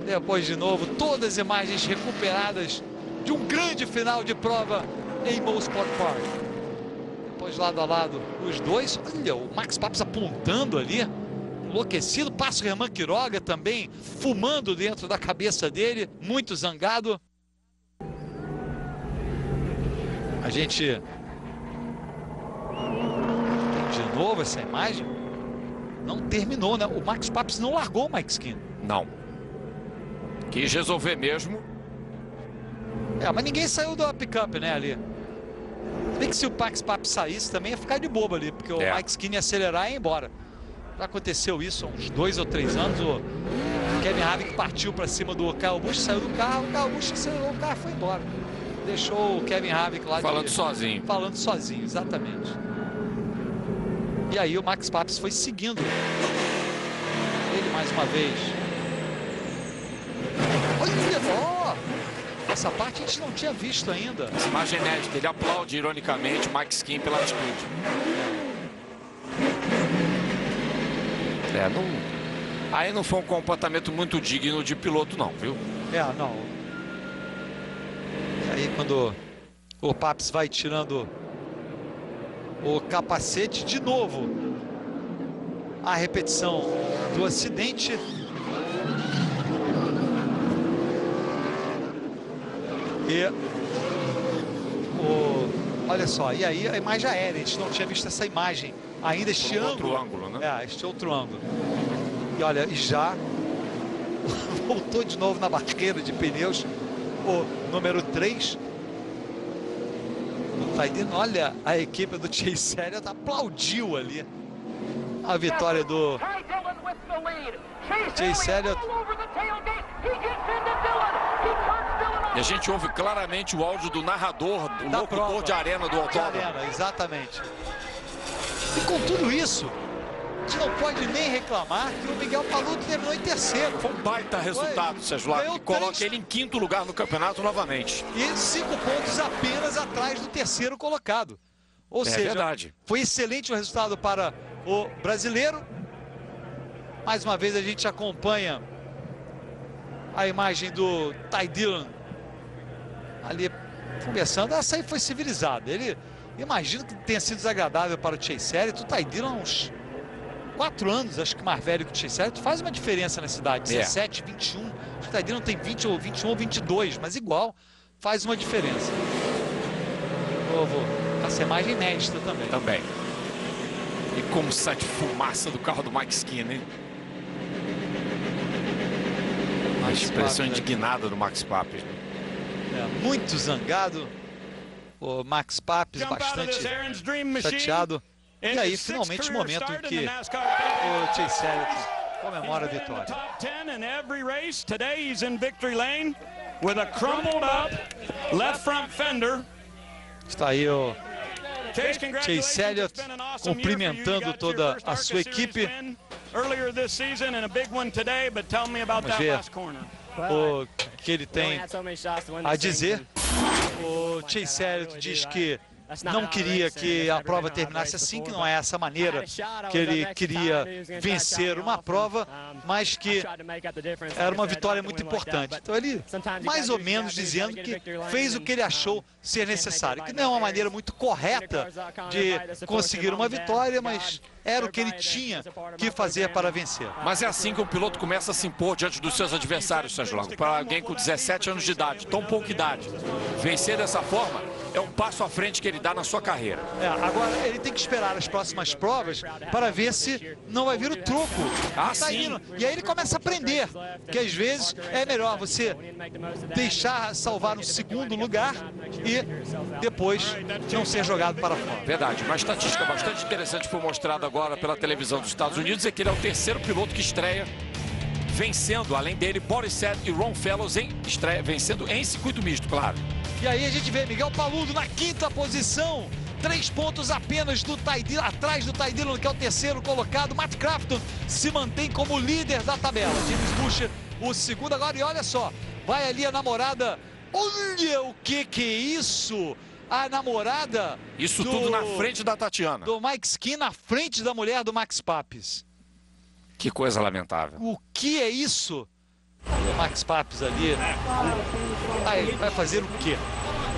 Depois, de novo, todas as imagens recuperadas de um grande final de prova em Mosport Park. Depois, lado a lado, os dois. Olha, o Max Papis apontando ali, enlouquecido. Passa o Herman Quiroga também, fumando dentro da cabeça dele, muito zangado. A gente tem de novo essa imagem. Não terminou, né? O Max Papis não largou o Mike Skin. Não. Quis resolver mesmo. Mas ninguém saiu da pick-up, né, ali. Bem que se o Max Papis saísse também ia ficar de bobo ali, porque o Mike Skinner ia acelerar e ia embora. Já aconteceu isso há uns 2 ou 3 anos. O Kevin Harvick partiu para cima do Kyle Busch, saiu do carro, o Kyle Busch acelerou o carro e foi embora. Deixou o Kevin Harvick lá falando sozinho. Falando sozinho, exatamente. E aí o Max Papis foi seguindo ele mais uma vez. Olha, essa parte a gente não tinha visto ainda. Essa imagem inédita, ele aplaude ironicamente o Mike Skinner pela atitude. Aí não foi um comportamento muito digno de piloto não, viu? Não. E aí quando o Papis vai tirando o capacete de novo, a repetição do acidente. E olha só, e aí a imagem aérea, a gente não tinha visto essa imagem ainda, este ângulo. Outro ângulo, né? Este outro ângulo. E olha, e já voltou de novo na barreira de pneus o número 3. Olha, a equipe do Chase Elliott aplaudiu ali a vitória do Chase Elliott. E a gente ouve claramente o áudio do narrador, do locutor de arena do autódromo. Exatamente. E com tudo isso, a gente não pode nem reclamar que o Miguel Paludo terminou em terceiro. Foi um baita resultado, Sérgio Lago, que coloca ele em 5º lugar no campeonato novamente. E 5 pontos apenas atrás do terceiro colocado. Ou seja, verdade. Foi excelente o resultado para o brasileiro. Mais uma vez a gente acompanha a imagem do Ty Dillon ali conversando. Essa aí foi civilizada. Ele, imagino que tenha sido desagradável para o Chase Elliott. O Ty Dillon há uns 4 anos, acho que mais velho que o Chase Elliott, faz uma diferença na cidade. 17, 21. Acho que o Ty Dillon tem 20 ou 21 ou 22, mas igual faz uma diferença. Novo, essa imagem inédita também. E como sai de fumaça do carro do Mike Skinner, hein? A expressão indignada do Max Papis. Muito zangado. O Max Papis bastante chateado. E aí, finalmente, o momento em que o Chase Elliott comemora a vitória. Está aí o Chase Elliott cumprimentando toda a sua equipe. Vamos ver o que ele tem a dizer. O Chase Elliott diz que não queria que a prova terminasse assim, que não é essa maneira que ele queria vencer uma prova, mas que era uma vitória muito importante. Então ele, mais ou menos, dizendo que fez o que ele achou ser necessário, que não é uma maneira muito correta de conseguir uma vitória, mas era o que ele tinha que fazer para vencer. Mas é assim que o piloto começa a se impor diante dos seus adversários, Sérgio Lago. Para alguém com 17 anos de idade, tão pouca idade, vencer dessa forma é um passo à frente que ele dá na sua carreira. Agora ele tem que esperar as próximas provas para ver se não vai vir o troco. Sim. E aí ele começa a aprender que às vezes é melhor você deixar salvar um segundo lugar e depois não ser jogado para fora. Verdade. Uma estatística bastante interessante foi mostrada agora pela televisão dos Estados Unidos, é que ele é o terceiro piloto que estreia vencendo, além dele, Boris Said e Ron Fellows vencendo em circuito misto, claro. E aí a gente vê Miguel Paludo na 5ª posição, 3 pontos apenas do Ty Dillon, atrás do Ty Dillon, que é o terceiro colocado. Matt Crafton se mantém como líder da tabela. James Buescher, o segundo agora. E olha só, vai ali a namorada. Olha o que é isso! A namorada... Isso tudo na frente da Tatiana. Do Mike Skinner, na frente da mulher do Max Papis. Que coisa lamentável. O que é isso? O Max Papis ali. Aí, vai fazer o quê?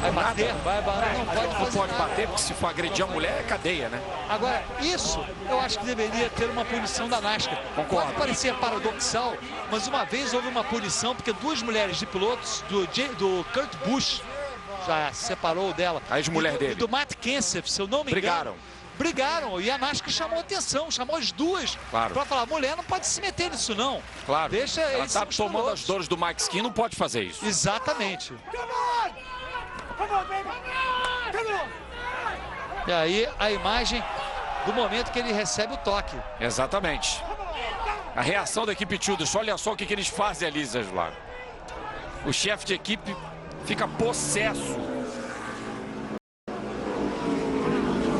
Vai bater? Não pode bater, porque se for agredir a mulher é cadeia, né? Agora, isso eu acho que deveria ter uma punição da NASCAR. Concordo. Pode parecer paradoxal, mas uma vez houve uma punição, porque 2 mulheres de pilotos, do Kurt Busch, já se separou dela. A ex-mulher dele. E do Matt Kenseth, se eu não me engano. Brigaram, e a NASCAR chamou atenção, chamou as duas para falar, mulher não pode se meter nisso não. Claro, deixa ela tá tomando as dores do Mike Skinner, não pode fazer isso. Exatamente. E aí a imagem do momento que ele recebe o toque. Exatamente. A reação da equipe Childress, olha só o que eles fazem ali, Sérgio Lago. O chefe de equipe fica possesso.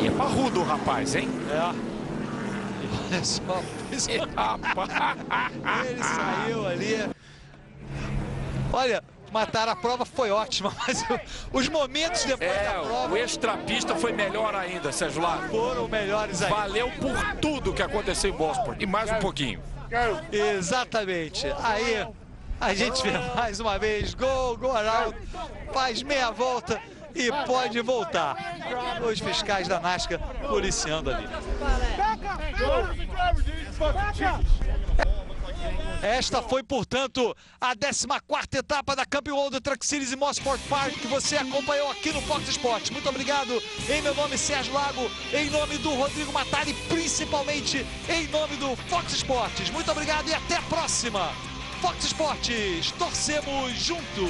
E é parrudo o rapaz, hein? É. Olha só. Ele saiu ali. Olha, matar a prova foi ótima, mas os momentos depois da prova... O extrapista foi melhor ainda, Sérgio Lago. Foram melhores ainda. Valeu por tudo que aconteceu em Gosport. E mais um pouquinho. Exatamente. Aí a gente vê mais uma vez, go around, faz meia volta e pode voltar. Os fiscais da NASCAR policiando ali. Esta foi, portanto, a 14ª etapa da Camping World Truck Series e Motorsport Park que você acompanhou aqui no Fox Sports. Muito obrigado. Em meu nome, Sérgio Lago, em nome do Rodrigo Matari, principalmente em nome do Fox Sports. Muito obrigado e até a próxima. Fox Sports, torcemos juntos.